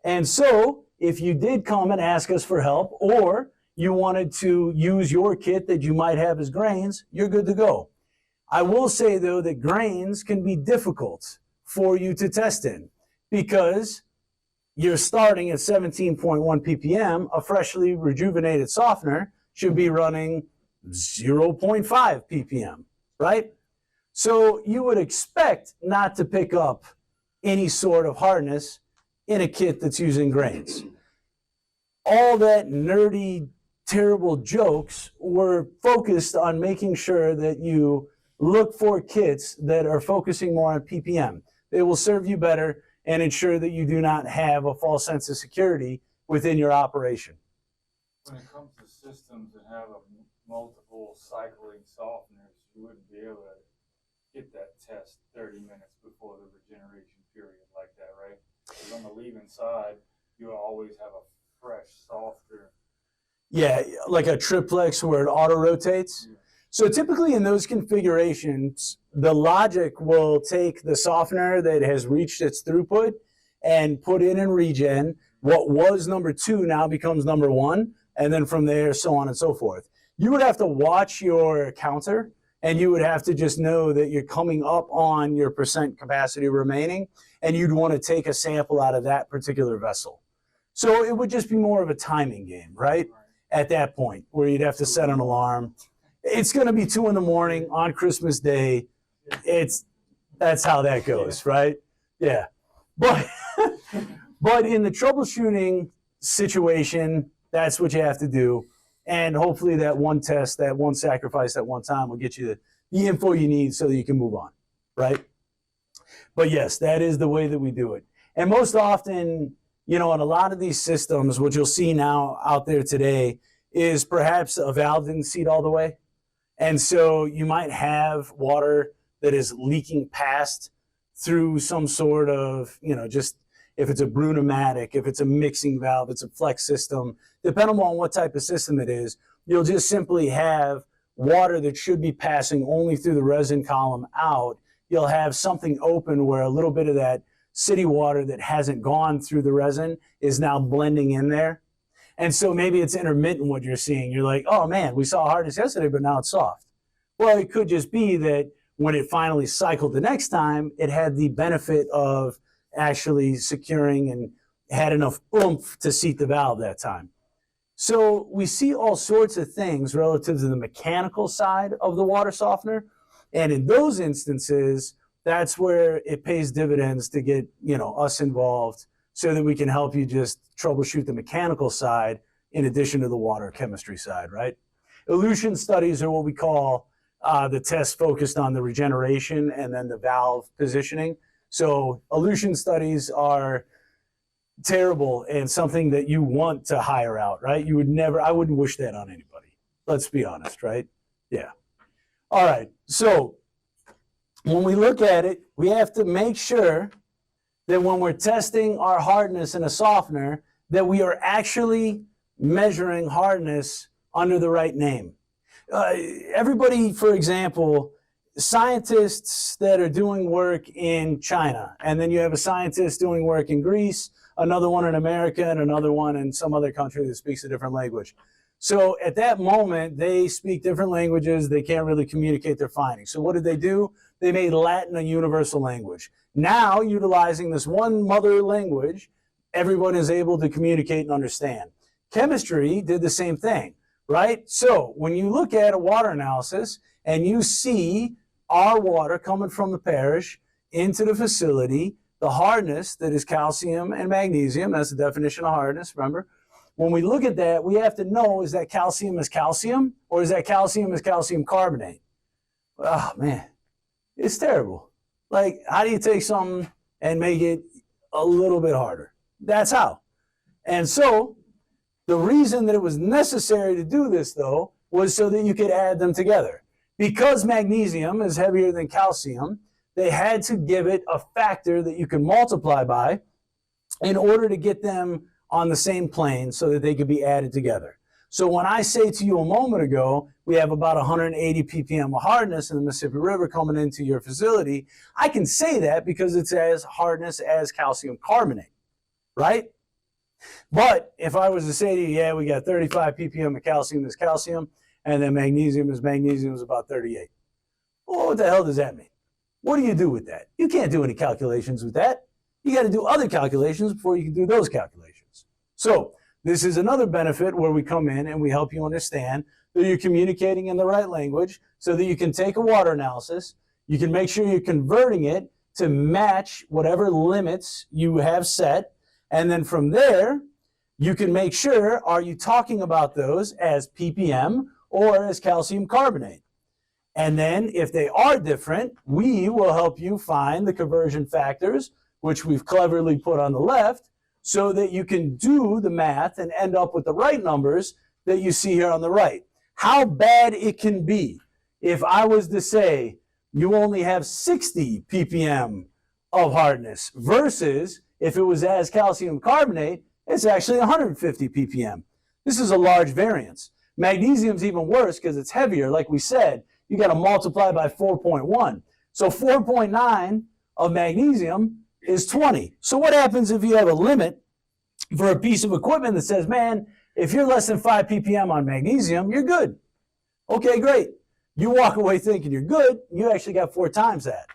And so if you did come and ask us for help, or you wanted to use your kit that you might have as grains, you're good to go. I will say, though, that grains can be difficult for you to test in because you're starting at 17.1 ppm. A freshly rejuvenated softener should be running 0.5 ppm, right? So you would expect not to pick up any sort of hardness in a kit that's using grains. All that nerdy, terrible jokes were focused on making sure that you look for kits that are focusing more on ppm. They will serve you better and ensure that you do not have a false sense of security within your operation. When it comes to systems that have multiple cycling softeners, you wouldn't be able to get that test 30 minutes before the regeneration period like that, right? Because on the leaving side, you'll always have a fresh, softer. Yeah, like a triplex where it auto-rotates. Yeah. So typically in those configurations, the logic will take the softener that has reached its throughput and put it in regen. What was number 2 now becomes number 1, and then from there, so on and so forth. You would have to watch your counter, and you would have to just know that you're coming up on your percent capacity remaining, and you'd want to take a sample out of that particular vessel. So it would just be more of a timing game, right? At that point, where you'd have to set an alarm. It's going to be 2 in the morning on Christmas Day. That's how that goes, right? Yeah. But in the troubleshooting situation, that's what you have to do. And hopefully that one test, that one sacrifice, that one time will get you the info you need so that you can move on, right? But yes, that is the way that we do it. And most often, you know, in a lot of these systems, what you'll see now out there today is perhaps a valve didn't seat all the way. And so you might have water that is leaking past through some sort of, you know, just if it's a Brunomatic, if it's a mixing valve, it's a flex system, depending on what type of system it is, you'll just simply have water that should be passing only through the resin column out. You'll have something open where a little bit of that city water that hasn't gone through the resin is now blending in there. And so maybe it's intermittent what you're seeing. You're like, oh man, we saw hardness yesterday, but now it's soft. Well, it could just be that when it finally cycled the next time, it had the benefit of actually securing and had enough oomph to seat the valve that time. So we see all sorts of things relative to the mechanical side of the water softener. And in those instances, that's where it pays dividends to get, you know, us involved so that we can help you just troubleshoot the mechanical side in addition to the water chemistry side, right? Elution studies are what we call the tests focused on the regeneration and then the valve positioning. So elution studies are terrible and something that you want to hire out, right? You would never, I wouldn't wish that on anybody. Let's be honest, right? Yeah. All right. So when we look at it, we have to make sure that when we're testing our hardness in a softener, that we are actually measuring hardness under the right name. Everybody, for example, scientists that are doing work in China, and then you have a scientist doing work in Greece, another one in America, and another one in some other country that speaks a different language. So at that moment, they speak different languages. They can't really communicate their findings. So what did they do? They made Latin a universal language. Now, utilizing this one mother language, everyone is able to communicate and understand. Chemistry did the same thing, right? So when you look at a water analysis and you see our water coming from the parish into the facility, the hardness that is calcium and magnesium, that's the definition of hardness, remember? When we look at that, we have to know, is that calcium or is that calcium carbonate? Oh, man, it's terrible. Like, how do you take something and make it a little bit harder? That's how. And so the reason that it was necessary to do this, though, was so that you could add them together. Because magnesium is heavier than calcium, they had to give it a factor that you can multiply by in order to get them on the same plane so that they could be added together. So when I say to you a moment ago, we have about 180 ppm of hardness in the Mississippi River coming into your facility, I can say that because it's as hardness as calcium carbonate, right? But if I was to say to you, yeah, we got 35 ppm of calcium is calcium, and then magnesium is about 38. Well, what the hell does that mean? What do you do with that? You can't do any calculations with that. You got to do other calculations before you can do those calculations. So this is another benefit where we come in and we help you understand that you're communicating in the right language so that you can take a water analysis, you can make sure you're converting it to match whatever limits you have set, and then from there, you can make sure, are you talking about those as ppm or as calcium carbonate? And then if they are different, we will help you find the conversion factors, which we've cleverly put on the left, so that you can do the math and end up with the right numbers that you see here on the right. How bad it can be if I was to say you only have 60 ppm of hardness versus if it was as calcium carbonate, it's actually 150 ppm. This is a large variance. Magnesium's even worse because it's heavier. Like we said, you got to multiply by 4.1. So 4.9 of magnesium is 20. So what happens if you have a limit for a piece of equipment that says, man, if you're less than 5 ppm on magnesium, you're good. Okay, great. You walk away thinking you're good, you actually got 4 times that.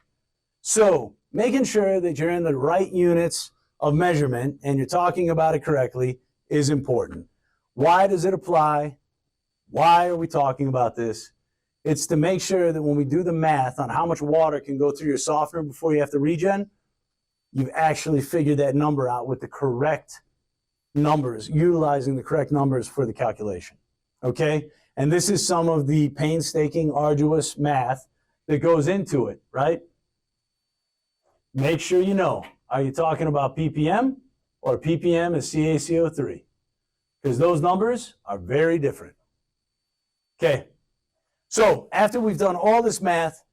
So making sure that you're in the right units of measurement and you're talking about it correctly is important. Why does it apply? Why are we talking about this? It's to make sure that when we do the math on how much water can go through your softener before you have to regen, you've actually figured that number out with the correct numbers, utilizing the correct numbers for the calculation, okay? And this is some of the painstaking, arduous math that goes into it, right? Make sure you know, are you talking about ppm or ppm is CaCO3? Because those numbers are very different. Okay, so after we've done all this math,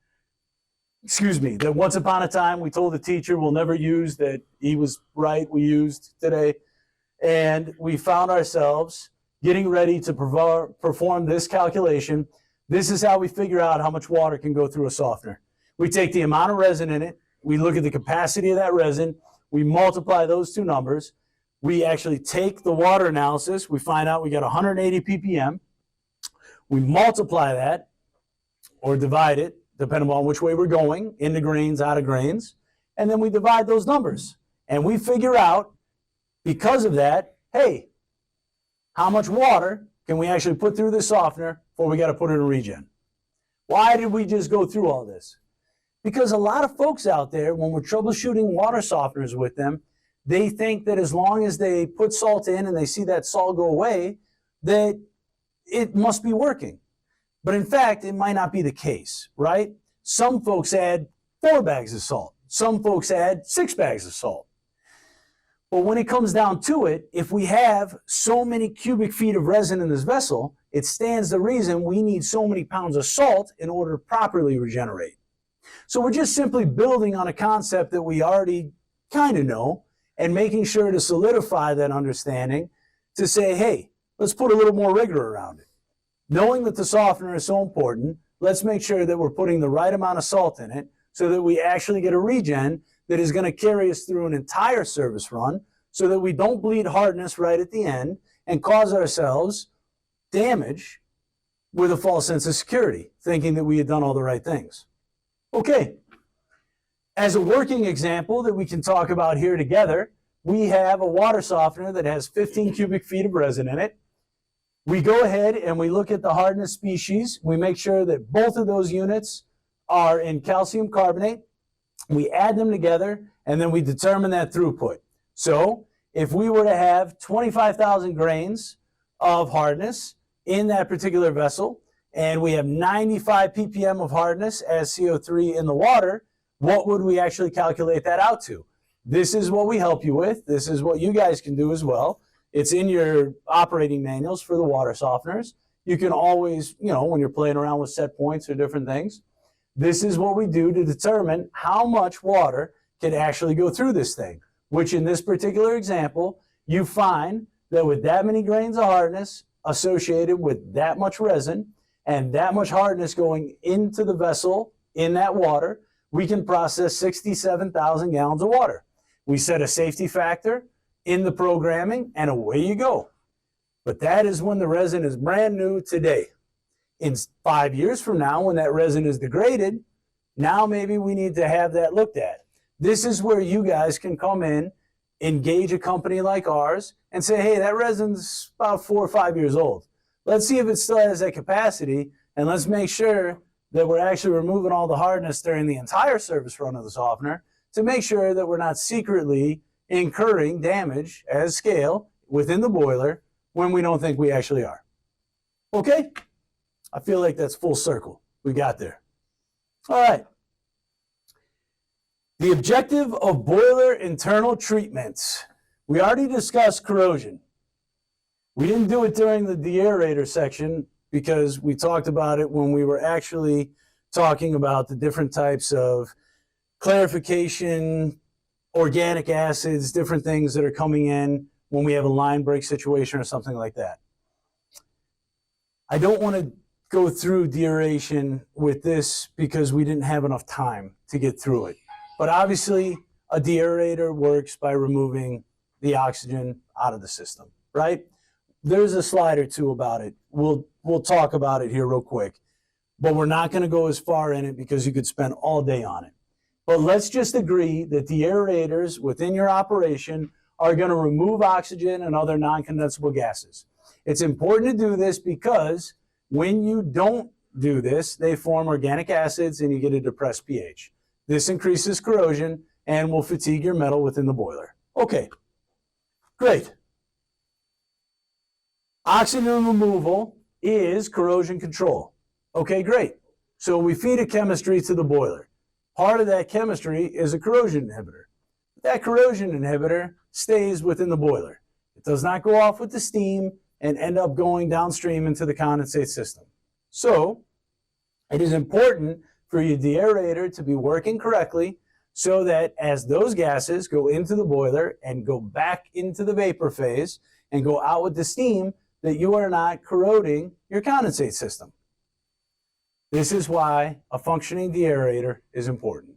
that once upon a time we told the teacher we'll never use, that he was right, we used today, and we found ourselves getting ready to perform this calculation. This is how we figure out how much water can go through a softener. We take the amount of resin in it, we look at the capacity of that resin, we multiply those two numbers, we actually take the water analysis, we find out we got 180 ppm, we multiply that or divide it, depending on which way we're going, into grains, out of grains, and then we divide those numbers. And we figure out, because of that, hey, how much water can we actually put through this softener before we got to put it in regen? Why did we just go through all this? Because a lot of folks out there, when we're troubleshooting water softeners with them, they think that as long as they put salt in and they see that salt go away, that it must be working. But in fact, it might not be the case, right? Some folks add 4 bags of salt. Some folks add 6 bags of salt. But when it comes down to it, if we have so many cubic feet of resin in this vessel, it stands to reason we need so many pounds of salt in order to properly regenerate. So we're just simply building on a concept that we already kind of know and making sure to solidify that understanding to say, hey, let's put a little more rigor around it. Knowing that the softener is so important, let's make sure that we're putting the right amount of salt in it so that we actually get a regen that is going to carry us through an entire service run so that we don't bleed hardness right at the end and cause ourselves damage with a false sense of security, thinking that we had done all the right things. Okay, as a working example that we can talk about here together, we have a water softener that has 15 cubic feet of resin in it. We go ahead and we look at the hardness species. We make sure that both of those units are in calcium carbonate. We add them together, and then we determine that throughput. So if we were to have 25,000 grains of hardness in that particular vessel, and we have 95 ppm of hardness as CO3 in the water, what would we actually calculate that out to? This is what we help you with. This is what you guys can do as well. It's in your operating manuals for the water softeners. You can always, when you're playing around with set points or different things, this is what we do to determine how much water can actually go through this thing, which in this particular example, you find that with that many grains of hardness associated with that much resin and that much hardness going into the vessel in that water, we can process 67,000 gallons of water. We set a safety factor in the programming, and away you go. But that is when the resin is brand new today. In 5 years from now, when that resin is degraded, now maybe we need to have that looked at. This is where you guys can come in, engage a company like ours, and say, hey, that resin's about 4 or 5 years old. Let's see if it still has that capacity, and let's make sure that we're actually removing all the hardness during the entire service run of the softener to make sure that we're not secretly incurring damage as scale within the boiler when we don't think we actually are. Okay? I feel like that's full circle. We got there. All right. The objective of boiler internal treatments. We already discussed corrosion. We didn't do it during the deaerator section because we talked about it when we were actually talking about the different types of clarification, organic acids, different things that are coming in when we have a line break situation or something like that. I don't want to go through deaeration with this because we didn't have enough time to get through it. But obviously, a deaerator works by removing the oxygen out of the system, right? There's a slide or two about it. We'll talk about it here real quick. But we're not going to go as far in it because you could spend all day on it. But let's just agree that the aerators within your operation are going to remove oxygen and other non-condensable gases. It's important to do this because when you don't do this, they form organic acids and you get a depressed pH. This increases corrosion and will fatigue your metal within the boiler. Okay, great. Oxygen removal is corrosion control. Okay, great. So we feed a chemistry to the boiler. Part of that chemistry is a corrosion inhibitor. That corrosion inhibitor stays within the boiler. It does not go off with the steam and end up going downstream into the condensate system. So it is important for your deaerator to be working correctly so that as those gases go into the boiler and go back into the vapor phase and go out with the steam, that you are not corroding your condensate system. This is why a functioning deaerator is important.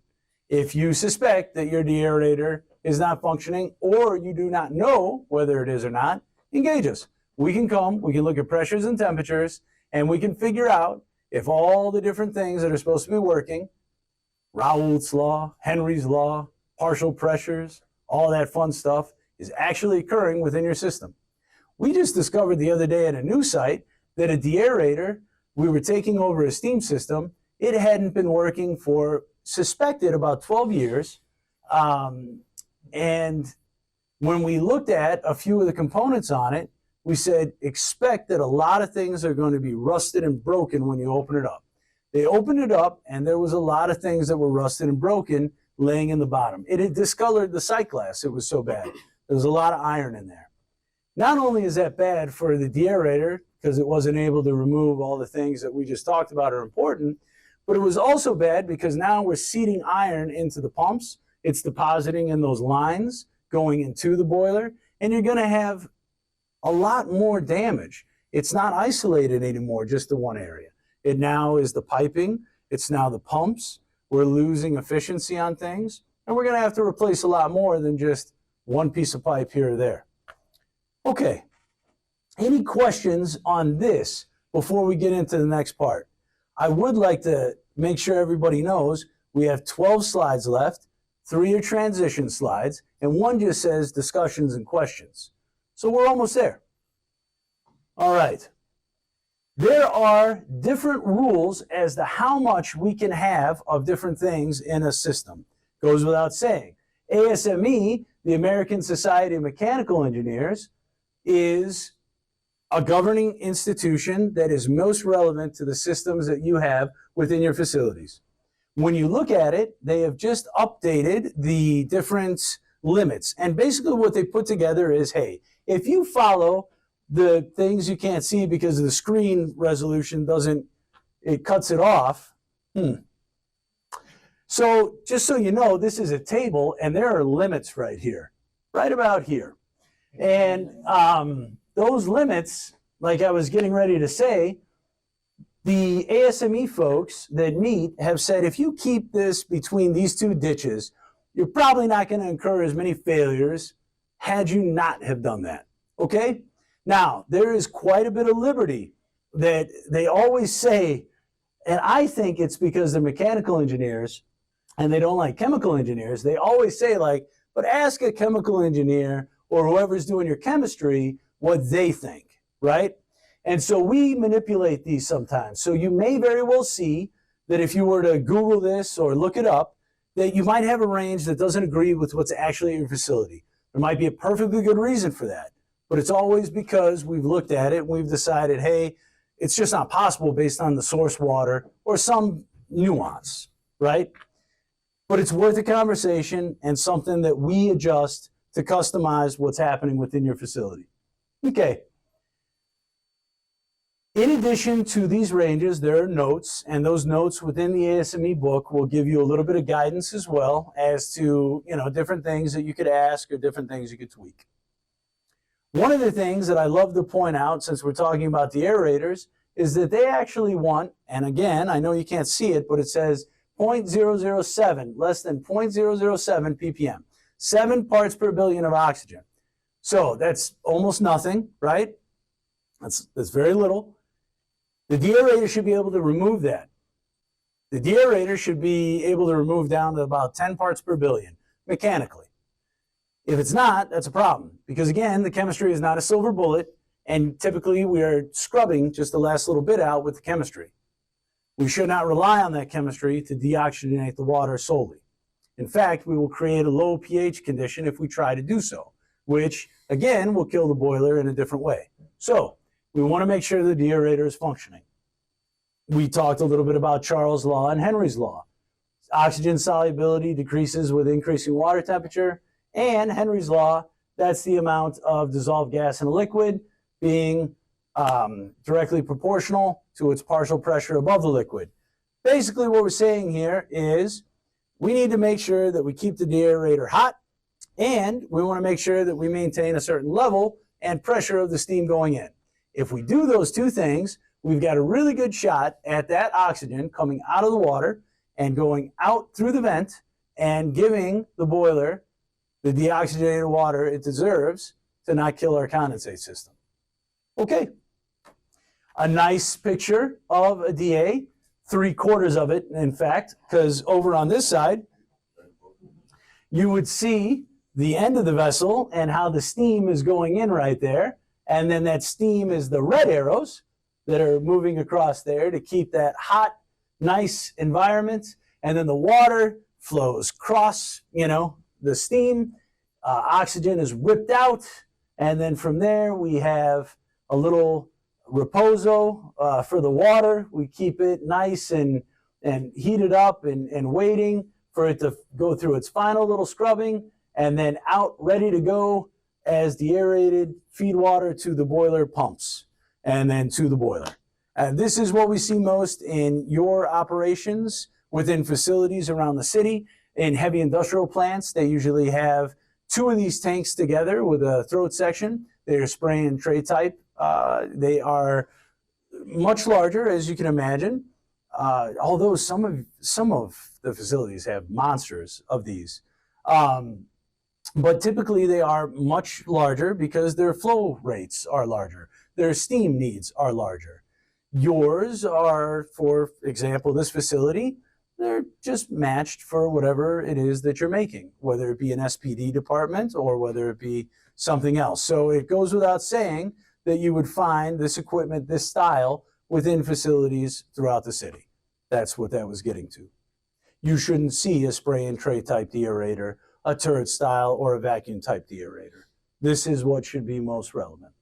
If you suspect that your deaerator is not functioning or you do not know whether it is or not, engage us. We can come, we can look at pressures and temperatures, and we can figure out if all the different things that are supposed to be working, Raoult's law, Henry's law, partial pressures, all that fun stuff, is actually occurring within your system. We just discovered the other day at a new site that a deaerator, we were taking over a steam system, it hadn't been working for suspected about 12 years. And when we looked at a few of the components on it, we said, expect that a lot of things are going to be rusted and broken when you open it up. They opened it up, and there was a lot of things that were rusted and broken laying in the bottom. It had discolored the sight glass. It was so bad. There was a lot of iron in there. Not only is that bad for the deaerator, because it wasn't able to remove all the things that we just talked about are important, but it was also bad because now we're seeding iron into the pumps. It's depositing in those lines going into the boiler, and you're going to have a lot more damage. It's not isolated anymore, just to one area. It now is the piping. It's now the pumps. We're losing efficiency on things, and we're going to have to replace a lot more than just one piece of pipe here or there. Okay, any questions on this before we get into the next part? I would like to make sure everybody knows we have 12 slides left. 3 are transition slides, and 1 just says discussions and questions. So we're almost there. All right. There are different rules as to how much we can have of different things in a system. Goes without saying. ASME, the American Society of Mechanical Engineers, is a governing institution that is most relevant to the systems that you have within your facilities. When you look at it, they have just updated the different limits. And basically what they put together is, hey, if you follow the things you can't see because the screen resolution it cuts it off. So just so you know, this is a table and there are limits right here, right about here. And those limits, like I was getting ready to say, the ASME folks that meet have said, if you keep this between these 2 ditches, you're probably not going to incur as many failures had you not have done that. Okay? Now, there is quite a bit of liberty that they always say, and I think it's because they're mechanical engineers and they don't like chemical engineers. They always say, like, but ask a chemical engineer or whoever's doing your chemistry what they think, right? And so we manipulate these sometimes. So you may very well see that if you were to Google this or look it up, that you might have a range that doesn't agree with what's actually in your facility. There might be a perfectly good reason for that, but it's always because we've looked at it and we've decided, hey, it's just not possible based on the source water or some nuance, right? But it's worth a conversation and something that we adjust to customize what's happening within your facility. Okay. In addition to these ranges, there are notes, and those notes within the ASME book will give you a little bit of guidance as well as to, different things that you could ask or different things you could tweak. One of the things that I love to point out, since we're talking about the aerators, is that they actually want, and again, I know you can't see it, but it says 0.007, less than 0.007 ppm, 7 parts per billion of oxygen. So that's almost nothing, right? That's very little. The deaerator should be able to remove that. The deaerator should be able to remove down to about 10 parts per billion mechanically. If it's not, that's a problem because, again, the chemistry is not a silver bullet, and typically we are scrubbing just the last little bit out with the chemistry. We should not rely on that chemistry to deoxygenate the water solely. In fact, we will create a low pH condition if we try to do so, which, again, will kill the boiler in a different way. So we want to make sure the deaerator is functioning. We talked a little bit about Charles' law and Henry's law. Oxygen solubility decreases with increasing water temperature, and Henry's law, that's the amount of dissolved gas in a liquid being directly proportional to its partial pressure above the liquid. Basically, what we're saying here is we need to make sure that we keep the deaerator hot, and we want to make sure that we maintain a certain level and pressure of the steam going in. If we do those 2 things, we've got a really good shot at that oxygen coming out of the water and going out through the vent and giving the boiler the deoxygenated water it deserves to not kill our condensate system. Okay. A nice picture of a DA, 3/4 of it, in fact, because over on this side, you would see the end of the vessel and how the steam is going in right there. And then that steam is the red arrows that are moving across there to keep that hot, nice environment. And then the water flows across, the steam. Oxygen is whipped out. And then from there, we have a little reposo for the water. We keep it nice and heated up and waiting for it to go through its final little scrubbing, and then out ready to go as the aerated feed water to the boiler pumps and then to the boiler. And this is what we see most in your operations within facilities around the city. In heavy industrial plants, they usually have two of these tanks together with a throat section. They are spray and tray type. They are much larger, as you can imagine, although some of the facilities have monsters of these. But typically they are much larger because their flow rates are larger. Their steam needs are larger. Yours are, for example, this facility, they're just matched for whatever it is that you're making, whether it be an SPD department or whether it be something else. So it goes without saying that you would find this equipment, this style, within facilities throughout the city. That's what that was getting to. You shouldn't see a spray and tray type deaerator, a turret style, or a vacuum type deaerator. This is what should be most relevant.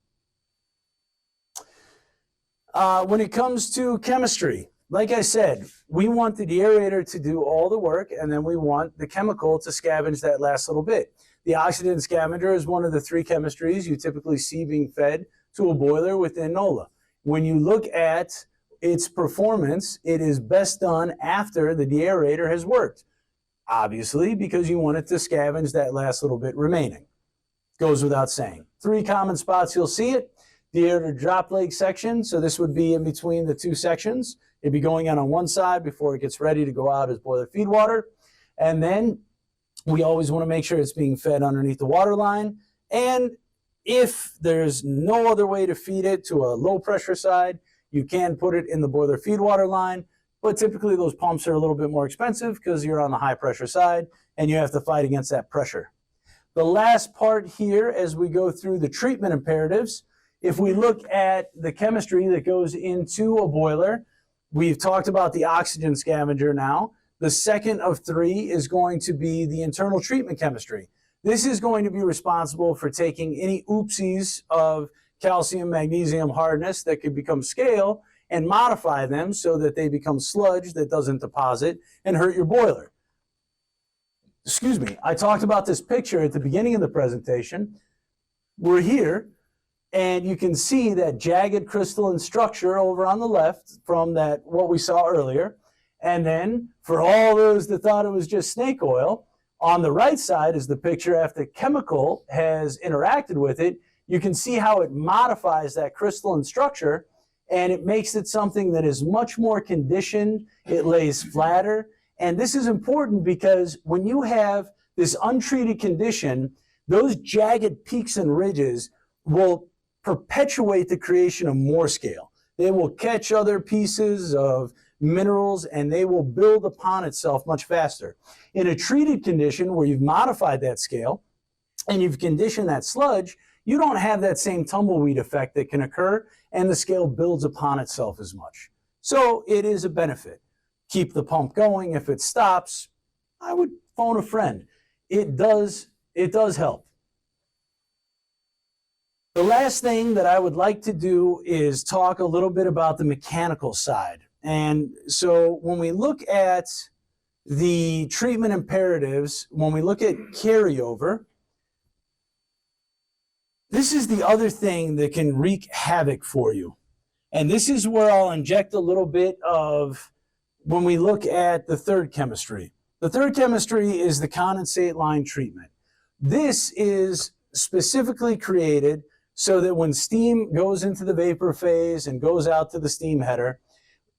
When it comes to chemistry, like I said, we want the deaerator to do all the work, and then we want the chemical to scavenge that last little bit. The oxygen scavenger is one of the three chemistries you typically see being fed to a boiler within NOLA. When you look at its performance, it is best done after the deaerator has worked. Obviously, because you want it to scavenge that last little bit remaining. Goes without saying. Three common spots you'll see it. Deaerator drop leg section, so this would be in between the two sections. It'd be going on one side before it gets ready to go out as boiler feed water. And then we always want to make sure it's being fed underneath the water line. And if there's no other way to feed it to a low pressure side, you can put it in the boiler feed water line. But typically those pumps are a little bit more expensive because you're on the high pressure side and you have to fight against that pressure. The last part here, as we go through the treatment imperatives, if we look at the chemistry that goes into a boiler, we've talked about the oxygen scavenger now. The second of three is going to be the internal treatment chemistry. This is going to be responsible for taking any oopsies of calcium, magnesium hardness that could become scale and modify them so that they become sludge that doesn't deposit and hurt your boiler. Excuse me, I talked about this picture at the beginning of the presentation. We're here, and you can see that jagged crystalline structure over on the left from that what we saw earlier. And then for all those that thought it was just snake oil, on the right side is the picture after chemical has interacted with it. You can see how it modifies that crystalline structure, and it makes it something that is much more conditioned. It lays flatter. And this is important because when you have this untreated condition, those jagged peaks and ridges will perpetuate the creation of more scale. They will catch other pieces of minerals and they will build upon itself much faster. In a treated condition where you've modified that scale and you've conditioned that sludge, you don't have that same tumbleweed effect that can occur and the scale builds upon itself as much. So it is a benefit. Keep the pump going. If it stops, I would phone a friend. It does help. The last thing that I would like to do is talk a little bit about the mechanical side. And so when we look at the treatment imperatives, when we look at carryover, this is the other thing that can wreak havoc for you. And this is where I'll inject a little bit of when we look at the third chemistry. The third chemistry is the condensate line treatment. This is specifically created so that when steam goes into the vapor phase and goes out to the steam header,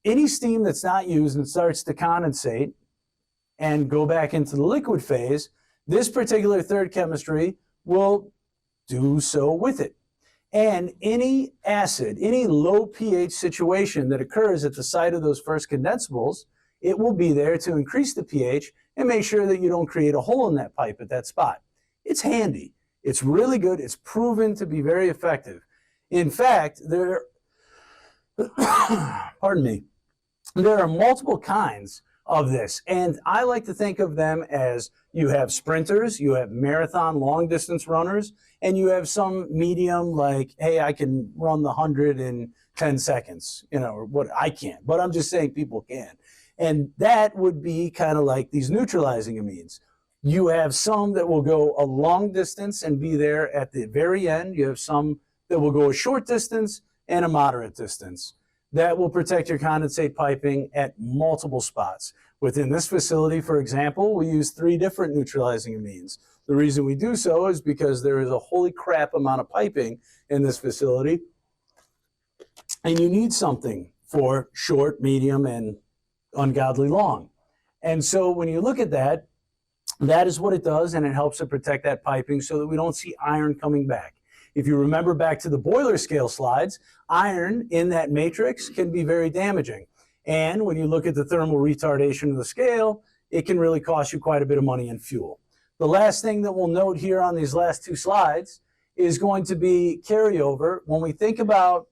any steam that's not used and starts to condensate and go back into the liquid phase, this particular third chemistry will do so with it. And any acid, any low pH situation that occurs at the site of those first condensables, it will be there to increase the pH and make sure that you don't create a hole in that pipe at that spot. It's handy. It's really good. It's proven to be very effective. In fact, pardon me, there are multiple kinds of this, and I like to think of them as You have sprinters, you have marathon long distance runners, and you have some medium like, hey, I can run the 100 in 10 seconds, or what I can't, but I'm just saying people can. And that would be kind of like these neutralizing amines. You have some that will go a long distance and be there at the very end. You have some that will go a short distance and a moderate distance. That will protect your condensate piping at multiple spots. Within this facility, for example, we use 3 different neutralizing amines. The reason we do so is because there is a holy crap amount of piping in this facility, and you need something for short, medium, and ungodly long. And so when you look at that, that is what it does, and it helps to protect that piping so that we don't see iron coming back. If you remember back to the boiler scale slides, iron in that matrix can be very damaging. And when you look at the thermal retardation of the scale, it can really cost you quite a bit of money in fuel. The last thing that we'll note here on these last 2 slides is going to be carryover. When we think about,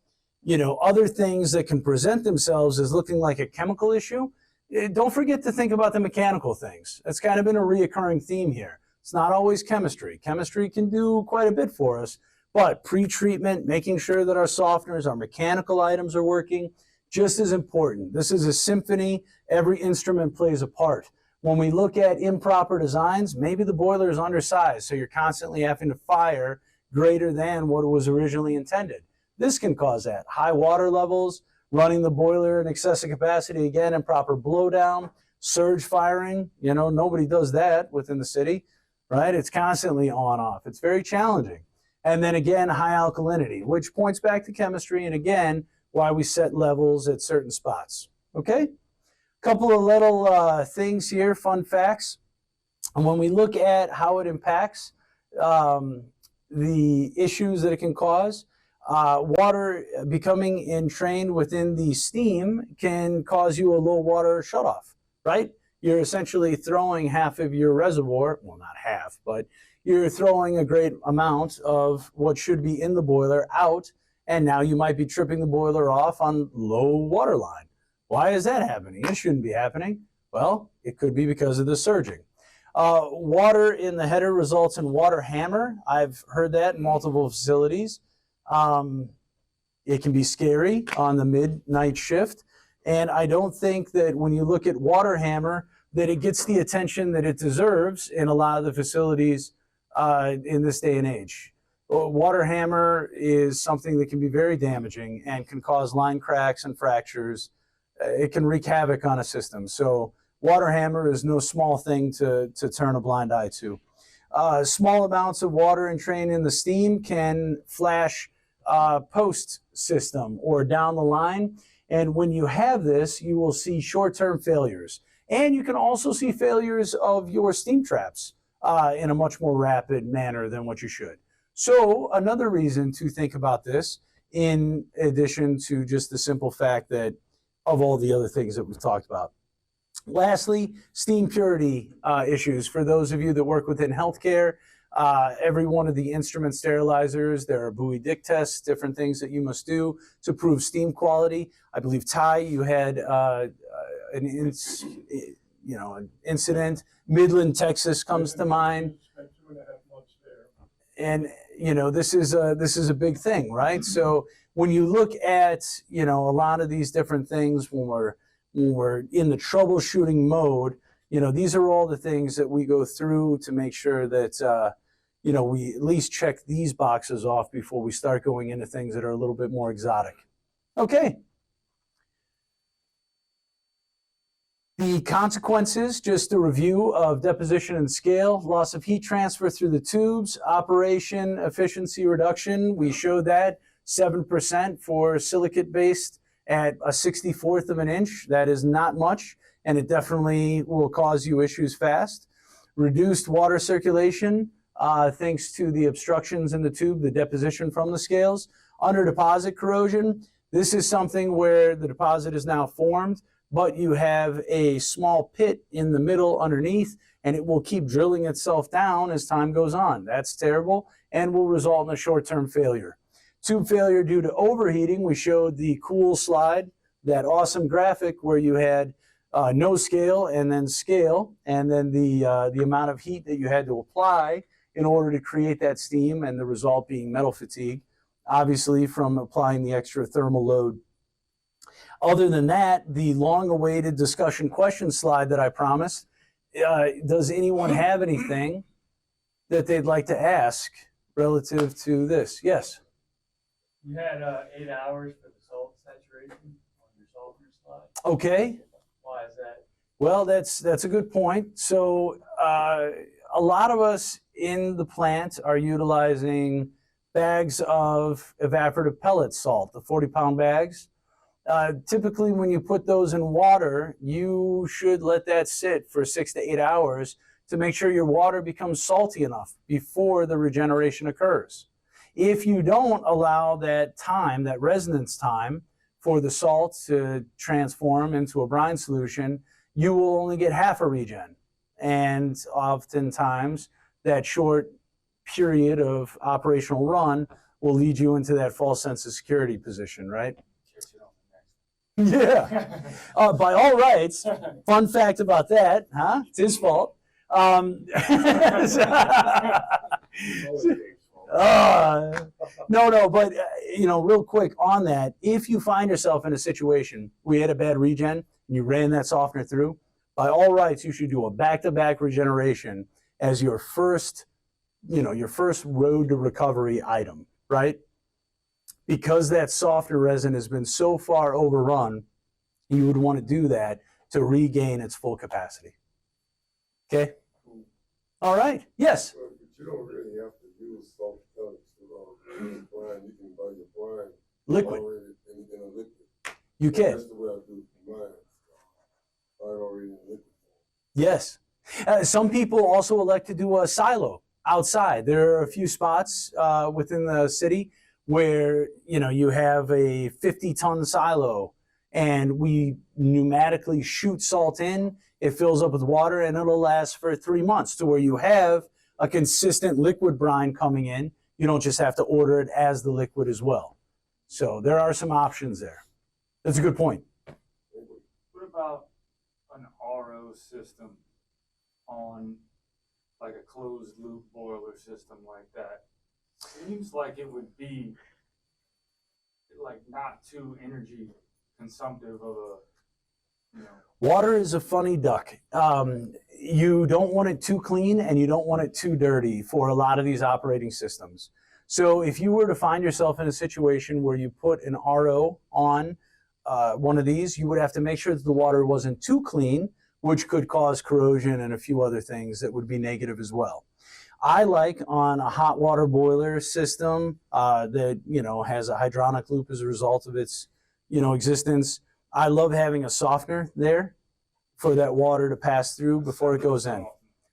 other things that can present themselves as looking like a chemical issue, don't forget to think about the mechanical things. That's kind of been a reoccurring theme here. It's not always chemistry. Chemistry can do quite a bit for us, but pre-treatment, making sure that our softeners, our mechanical items are working, just as important. This is a symphony. Every instrument plays a part. When we look at improper designs, maybe the boiler is undersized, so you're constantly having to fire greater than what was originally intended. This can cause that. High water levels, running the boiler in excessive capacity, again, improper blowdown, surge firing. Nobody does that within the city, right? It's constantly on off. It's very challenging. And then again, high alkalinity, which points back to chemistry, and again, why we set levels at certain spots. Okay? Couple of little things here, fun facts. And when we look at how it impacts the issues that it can cause, water becoming entrained within the steam can cause you a low water shutoff, right? You're essentially throwing half of your reservoir, well, not half, but you're throwing a great amount of what should be in the boiler out, and now you might be tripping the boiler off on low water line. Why is that happening? It shouldn't be happening. Well, it could be because of the surging. Water in the header results in water hammer. I've heard that in multiple facilities. It can be scary on the midnight shift. And I don't think that when you look at water hammer, that it gets the attention that it deserves in a lot of the facilities in this day and age. Water hammer is something that can be very damaging and can cause line cracks and fractures. It can wreak havoc on a system. So water hammer is no small thing to turn a blind eye to. Small amounts of water entrained in the steam can flash post system or down the line. And when you have this, you will see short-term failures. And you can also see failures of your steam traps in a much more rapid manner than what you should. So another reason to think about this, in addition to just the simple fact that of all the other things that we've talked about. Lastly, steam purity issues. For those of you that work within healthcare, every one of the instrument sterilizers, there are Bowie-Dick tests, different things that you must do to prove steam quality. I believe, Ty, you had an incident. Midland, Texas comes to mind. And this is a big thing, right? So when you look at a lot of these different things, when we're in the troubleshooting mode, these are all the things that we go through to make sure that we at least check these boxes off before we start going into things that are a little bit more exotic. Okay. The consequences, just a review of deposition and scale, loss of heat transfer through the tubes, operation efficiency reduction. We showed that 7% for silicate-based at a 64th of an inch. That is not much, and it definitely will cause you issues fast. Reduced water circulation, thanks to the obstructions in the tube, the deposition from the scales. Under deposit corrosion, this is something where the deposit is now formed, but you have a small pit in the middle underneath, and it will keep drilling itself down as time goes on. That's terrible and will result in a short-term failure. Tube failure due to overheating, we showed the cool slide, that awesome graphic where you had no scale and then scale, and then the amount of heat that you had to apply in order to create that steam, and the result being metal fatigue, obviously from applying the extra thermal load. Other than that, the long-awaited discussion question slide that I promised, does anyone have anything that they'd like to ask relative to this? Yes? You had 8 hours for the salt saturation on your softener slide. Okay. Why is that? Well, that's a good point. So a lot of us in the plant are utilizing bags of evaporative pellet salt, the 40-pound bags. Typically, when you put those in water, you should let that sit for 6 to 8 hours to make sure your water becomes salty enough before the regeneration occurs. If you don't allow that time, that resonance time, for the salt to transform into a brine solution, you will only get half a regen. And oftentimes, that short period of operational run will lead you into that false sense of security position, right? Yeah. By all rights, fun fact about that, huh? It's his fault. No, but real quick on that, if you find yourself in a situation where you had a bad regen and you ran that softener through, by all rights, you should do a back-to-back regeneration as your first road to recovery item, right? Because that softener resin has been so far overrun, you would want to do that to regain its full capacity. Okay? All right. Yes? But you don't really have to use salt pellets to use brine. You can buy your brine Liquid. already in a liquid. You can. That's the way I do mine. Brine already in liquid. Yes. Some people also elect to do a silo outside. There are a few spots within the city where you have a 50-ton silo, and we pneumatically shoot salt in. It fills up with water, and it'll last for 3 months, to where you have a consistent liquid brine coming in. You don't just have to order it as the liquid as well. So there are some options there. That's a good point. What about an RO system on like a closed loop boiler system like that? Seems like it would be like not too energy consumptive of a, Water is a funny duck. You don't want it too clean and you don't want it too dirty for a lot of these operating systems. So if you were to find yourself in a situation where you put an RO on one of these, you would have to make sure that the water wasn't too clean, which could cause corrosion and a few other things that would be negative as well. I like on a hot water boiler system that has a hydronic loop as a result of its existence. I love having a softener there for that water to pass through before it goes in.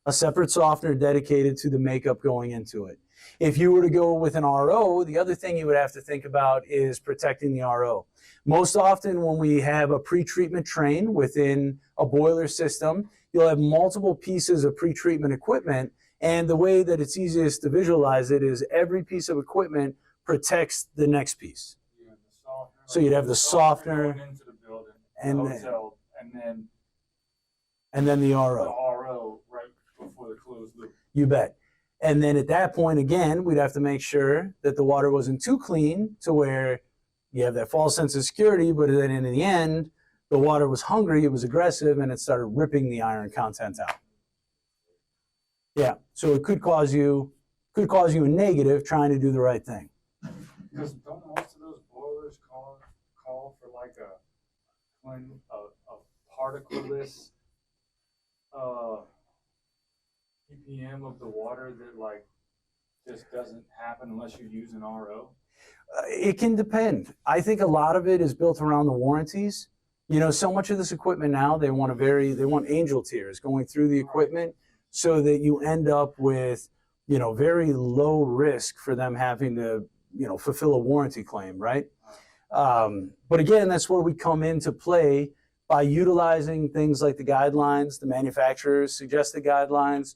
A separate softener dedicated to the makeup going into it. If you were to go with an RO, the other thing you would have to think about is protecting the RO. Most often when we have a pre-treatment train within a boiler system, you'll have multiple pieces of pre-treatment equipment. And the way that it's easiest to visualize it is every piece of equipment protects the next piece. So you'd have the softener going into the building, and the hotel, and then the the RO. RO right before the closed loop. You bet. And then at that point, again, we'd have to make sure that the water wasn't too clean to where you have that false sense of security, but then in the end, the water was hungry, it was aggressive, and it started ripping the iron content out. Yeah, so it could cause you a negative trying to do the right thing. Because don't most of those boilers call for like a particleless ppm of the water that like just doesn't happen unless you use an RO? It can depend. I think a lot of it is built around the warranties. So much of this equipment now, they want angel tears going through the equipment so that you end up with, very low risk for them having to, fulfill a warranty claim, right? But again, that's where we come into play by utilizing things like the guidelines, the manufacturer's suggested guidelines.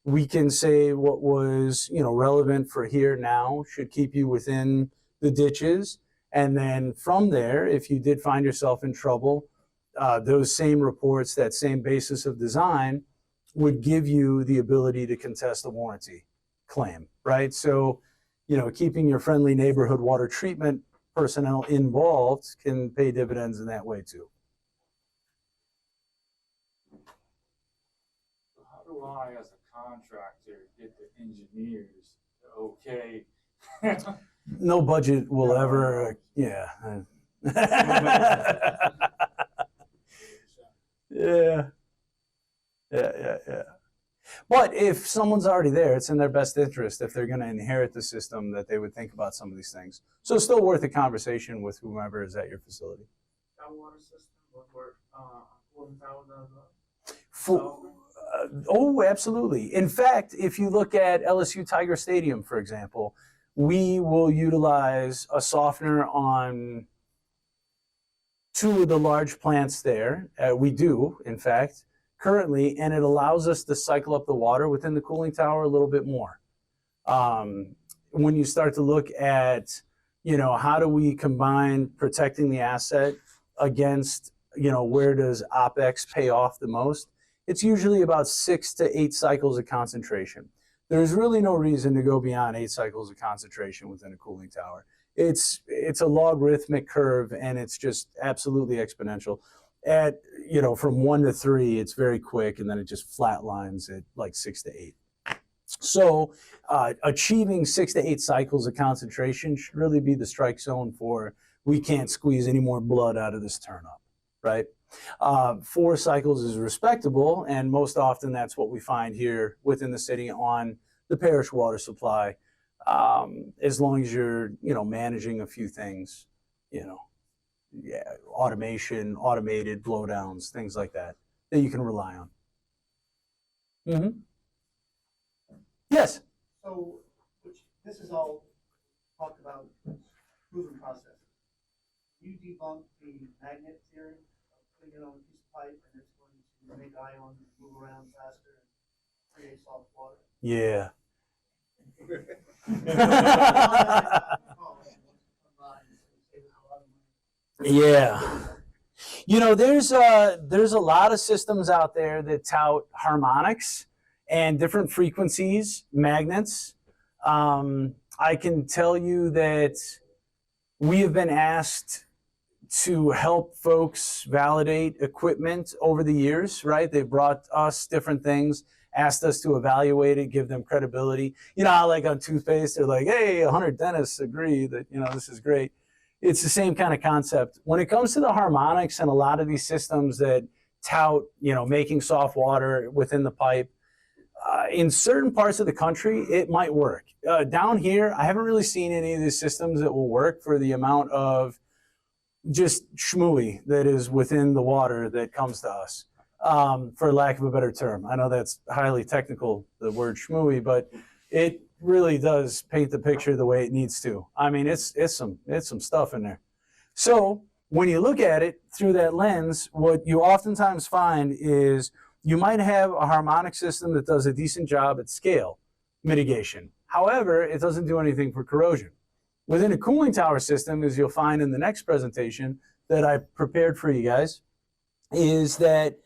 We can say what was, relevant for here now should keep you within the ditches. And then from there, if you did find yourself in trouble, those same reports, that same basis of design would give you the ability to contest a warranty claim, right? So, keeping your friendly neighborhood water treatment personnel involved can pay dividends in that way too. How do I, as a contractor, get the engineers to okay? No budget will ever, yeah. Yeah. But if someone's already there, it's in their best interest if they're going to inherit the system that they would think about some of these things. So it's still worth a conversation with whomever is at your facility. Water system, what work, cooling tower does Oh, absolutely. In fact, if you look at LSU Tiger Stadium, for example, we will utilize a softener on 2 of the large plants there. We do, in fact, currently, and it allows us to cycle up the water within the cooling tower a little bit more. When you start to look at, how do we combine protecting the asset against, where does OpEx pay off the most? It's usually about 6 to 8 cycles of concentration. There's really no reason to go beyond 8 cycles of concentration within a cooling tower. It's a logarithmic curve, and it's just absolutely exponential. At, from 1 to 3, it's very quick, and then it just flatlines at like 6 to 8. So achieving 6 to 8 cycles of concentration should really be the strike zone for we can't squeeze any more blood out of this turnip, right? 4 cycles is respectable, and most often that's what we find here within the city on the parish water supply, as long as you're, managing a few things, automation, automated blowdowns, things like that you can rely on. Mm-hmm. Yes. So, this is all talked about proven process. You debunk the magnet theory of putting it on a piece of pipe and it's going to make ions move around faster and create soft water. Yeah. Yeah. There's a lot of systems out there that tout harmonics and different frequencies, magnets. I can tell you that we have been asked to help folks validate equipment over the years, right? They've brought us different things, asked us to evaluate it, give them credibility. How like on toothpaste, they're like, hey, 100 dentists agree that, this is great. It's the same kind of concept. When it comes to the harmonics and a lot of these systems that tout, making soft water within the pipe, in certain parts of the country, it might work. Down here, I haven't really seen any of these systems that will work for the amount of just schmooey that is within the water that comes to us, for lack of a better term. I know that's highly technical, the word schmooey, but it really does paint the picture the way it needs to. I mean, it's some stuff in there. So when you look at it through that lens, what you oftentimes find is you might have a harmonic system that does a decent job at scale mitigation. However, it doesn't do anything for corrosion. Within a cooling tower system, as you'll find in the next presentation that I prepared for you guys, is that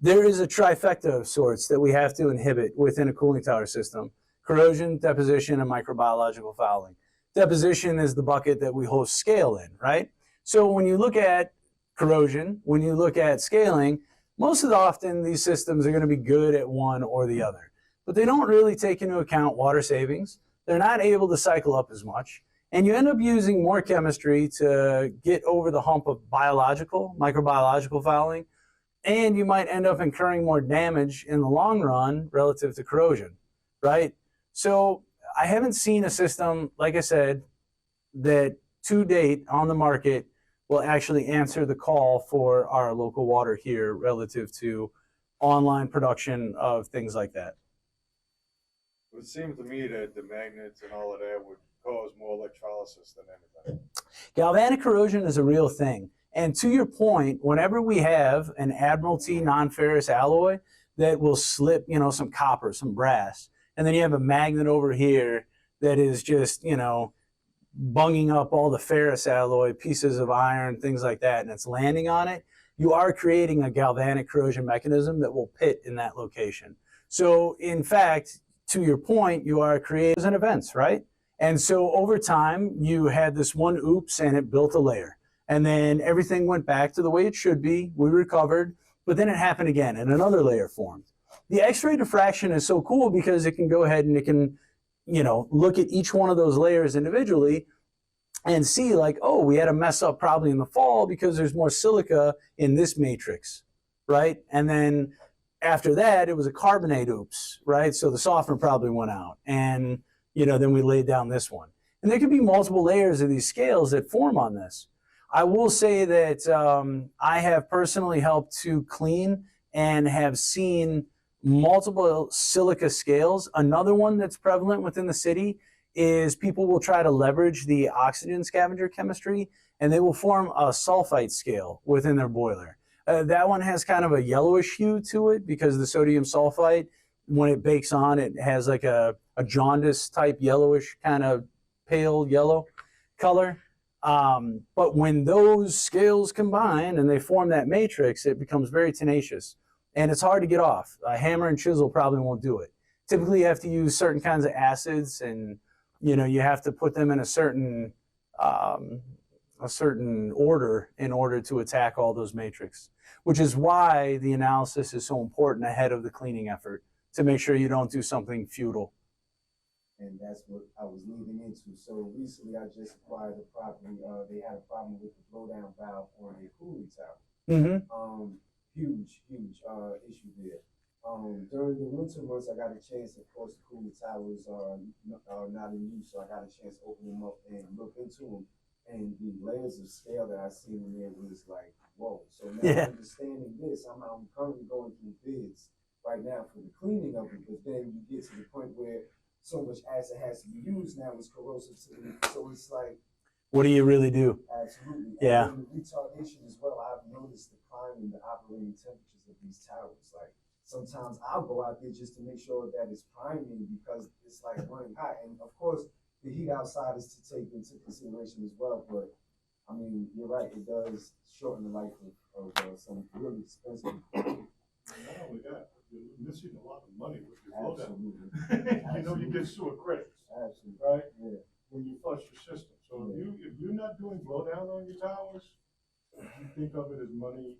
there is a trifecta of sorts that we have to inhibit within a cooling tower system: corrosion, deposition, and microbiological fouling. Deposition is the bucket that we host scale in, right? So when you look at corrosion, when you look at scaling, most of the often these systems are going to be good at one or the other, but they don't really take into account water savings. They're not able to cycle up as much, and you end up using more chemistry to get over the hump of microbiological fouling, and you might end up incurring more damage in the long run relative to corrosion, right? So I haven't seen a system, like I said, that to date on the market will actually answer the call for our local water here relative to online production of things like that. It seemed to me that the magnets and all of that would cause more electrolysis than anything. Galvanic corrosion is a real thing. And to your point, whenever we have an Admiralty non-ferrous alloy that will slip, some copper, some brass, and then you have a magnet over here that is just, bunging up all the ferrous alloy, pieces of iron, things like that, and it's landing on it, you are creating a galvanic corrosion mechanism that will pit in that location. So in fact, to your point, you are creating events, right? And so over time, you had this one oops and it built a layer. And then everything went back to the way it should be. We recovered, but then it happened again and another layer formed. The X-ray diffraction is so cool because it can go ahead and it can, you know, look at each one of those layers individually and see like, oh, we had a mess up probably in the fall because there's more silica in this matrix, right? And then after that, it was a carbonate oops, right? So the softener probably went out. And, you know, then we laid down this one. And there could be multiple layers of these scales that form on this. I will say that I have personally helped to clean and have seen multiple silica scales. Another one that's prevalent within the city is people will try to leverage the oxygen scavenger chemistry and they will form a sulfite scale within their boiler. That one has kind of a yellowish hue to it because the sodium sulfite, when it bakes on, it has like a jaundice type yellowish kind of pale yellow color. But when those scales combine and they form that matrix, it becomes very tenacious and it's hard to get off. A hammer and chisel probably won't do it. Typically you have to use certain kinds of acids and, you know, you have to put them in a certain order in order to attack all those matrix, which is why the analysis is so important ahead of the cleaning effort to make sure you don't do something futile. And that's what I was leading into. So recently I just acquired a property. They had a problem with the blowdown valve on a cooling tower. Mm-hmm. Huge issue there. During the winter months, I got a chance. Of course, the cooling towers are not in use, so I got a chance to open them up and look into them. And the layers of scale that I seen in there was like, whoa. So now understanding this, I'm currently going through bids right now for the cleaning of it. But then you get to the point where so much acid has to be used now, it's corrosive to the, so it's like, what do you really do? Absolutely. Yeah. And the retardation as well, I've noticed the climb in the operating temperatures of these towers. Like sometimes I'll go out there just to make sure that it's priming because it's like running hot. And of course, the heat outside is to take into consideration as well. But I mean, you're right, it does shorten the life of some really expensive. Not only that, you're missing a lot of money with your blowdown. Absolutely. You know, you get sewer credits, Absolutely. right? Yeah. When you flush your system. So if you're not doing blowdown on your towers, you think of it as money.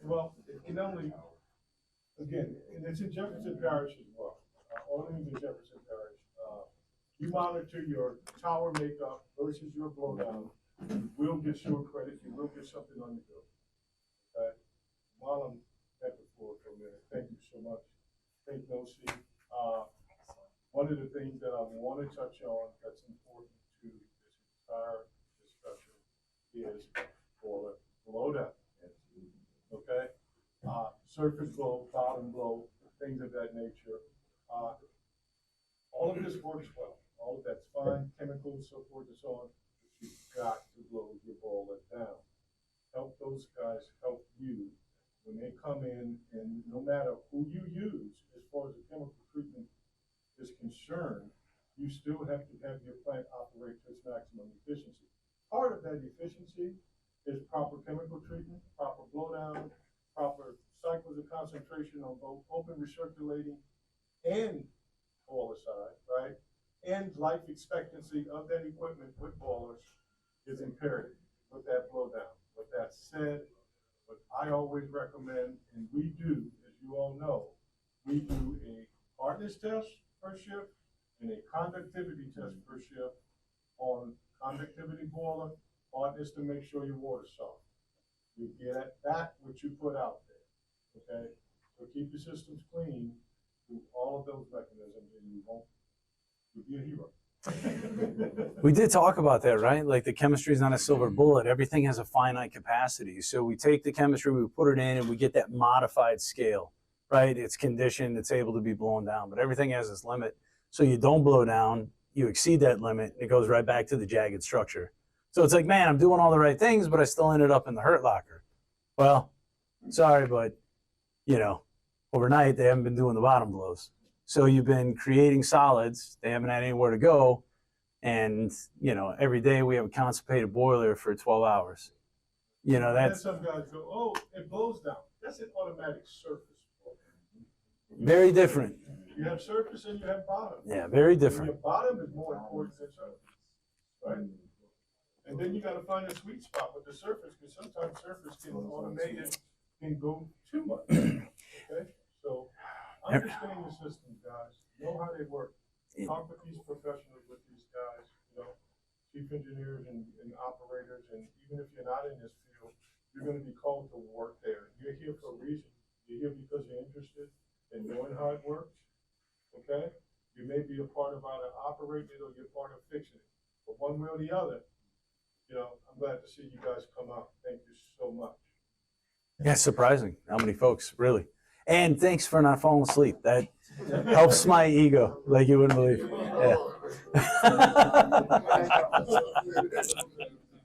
Well, it can only, again, and it's in Jefferson Parish as well. Only in Jefferson Parish. You monitor your tower makeup versus your blowdown. You will get sewer credit. You will get something on your bill. Okay? While I'm at the floor for a minute, thank you so much. Thank you, Nosy. One of the things that I want to touch on that's important to this entire discussion is boiler blowdown. Okay? Surface blow, bottom blow, things of that nature. All of this works well. All of that's fine, chemicals, so forth and so on. But you've got to blow your boiler down. Help those guys help you when they come in, and no matter who you use as far as the chemical treatment is concerned, you still have to have your plant operate to its maximum efficiency. Part of that efficiency is proper chemical treatment, proper blowdown, proper cycles of concentration on both open recirculating and boiler side, right? And life expectancy of that equipment with boilers is imperative with that blowdown. With that said, what I always recommend, and we do, as you all know, we do a hardness test per shift and a conductivity test per shift on conductivity boiler, hardness to make sure your water's soft. You get back what you put out there, okay? So keep your systems clean through all of those mechanisms and you'll be a hero. We did talk about that, right? Like the chemistry is not a silver bullet. Everything has a finite capacity. So we take the chemistry, we put it in, and we get that modified scale, right? It's conditioned, it's able to be blown down, but everything has its limit. So you don't blow down, you exceed that limit, it goes right back to the jagged structure. So it's like, man, I'm doing all the right things, but I still ended up in the hurt locker. Well, sorry, but, you know, overnight they haven't been doing the bottom blows. So you've been creating solids, they haven't had anywhere to go, And, you know, every day we have a constipated boiler for 12 hours. You know, And then that's some guys go, oh, it blows down. That's an automatic surface. very different. You have surface and you have bottom. Yeah, very And your different. bottom is more important than surface, right? And then you gotta find a sweet spot with the surface, because sometimes surface can automate it, can go too much, okay? So understand the systems, guys, know how they work. Talk with these professionals, with these guys, you know, chief engineers and operators, and even if you're not in this field, you're gonna be called to work there. You're here for a reason. You're here because you're interested in knowing how it works, okay? You may be a part of how to operate it, or you're part of fixing it. But one way or the other, you know, I'm glad to see you guys come out. Thank you so much. Yeah, surprising how many folks, really. And thanks for not falling asleep. That helps my ego like you wouldn't believe. Yeah.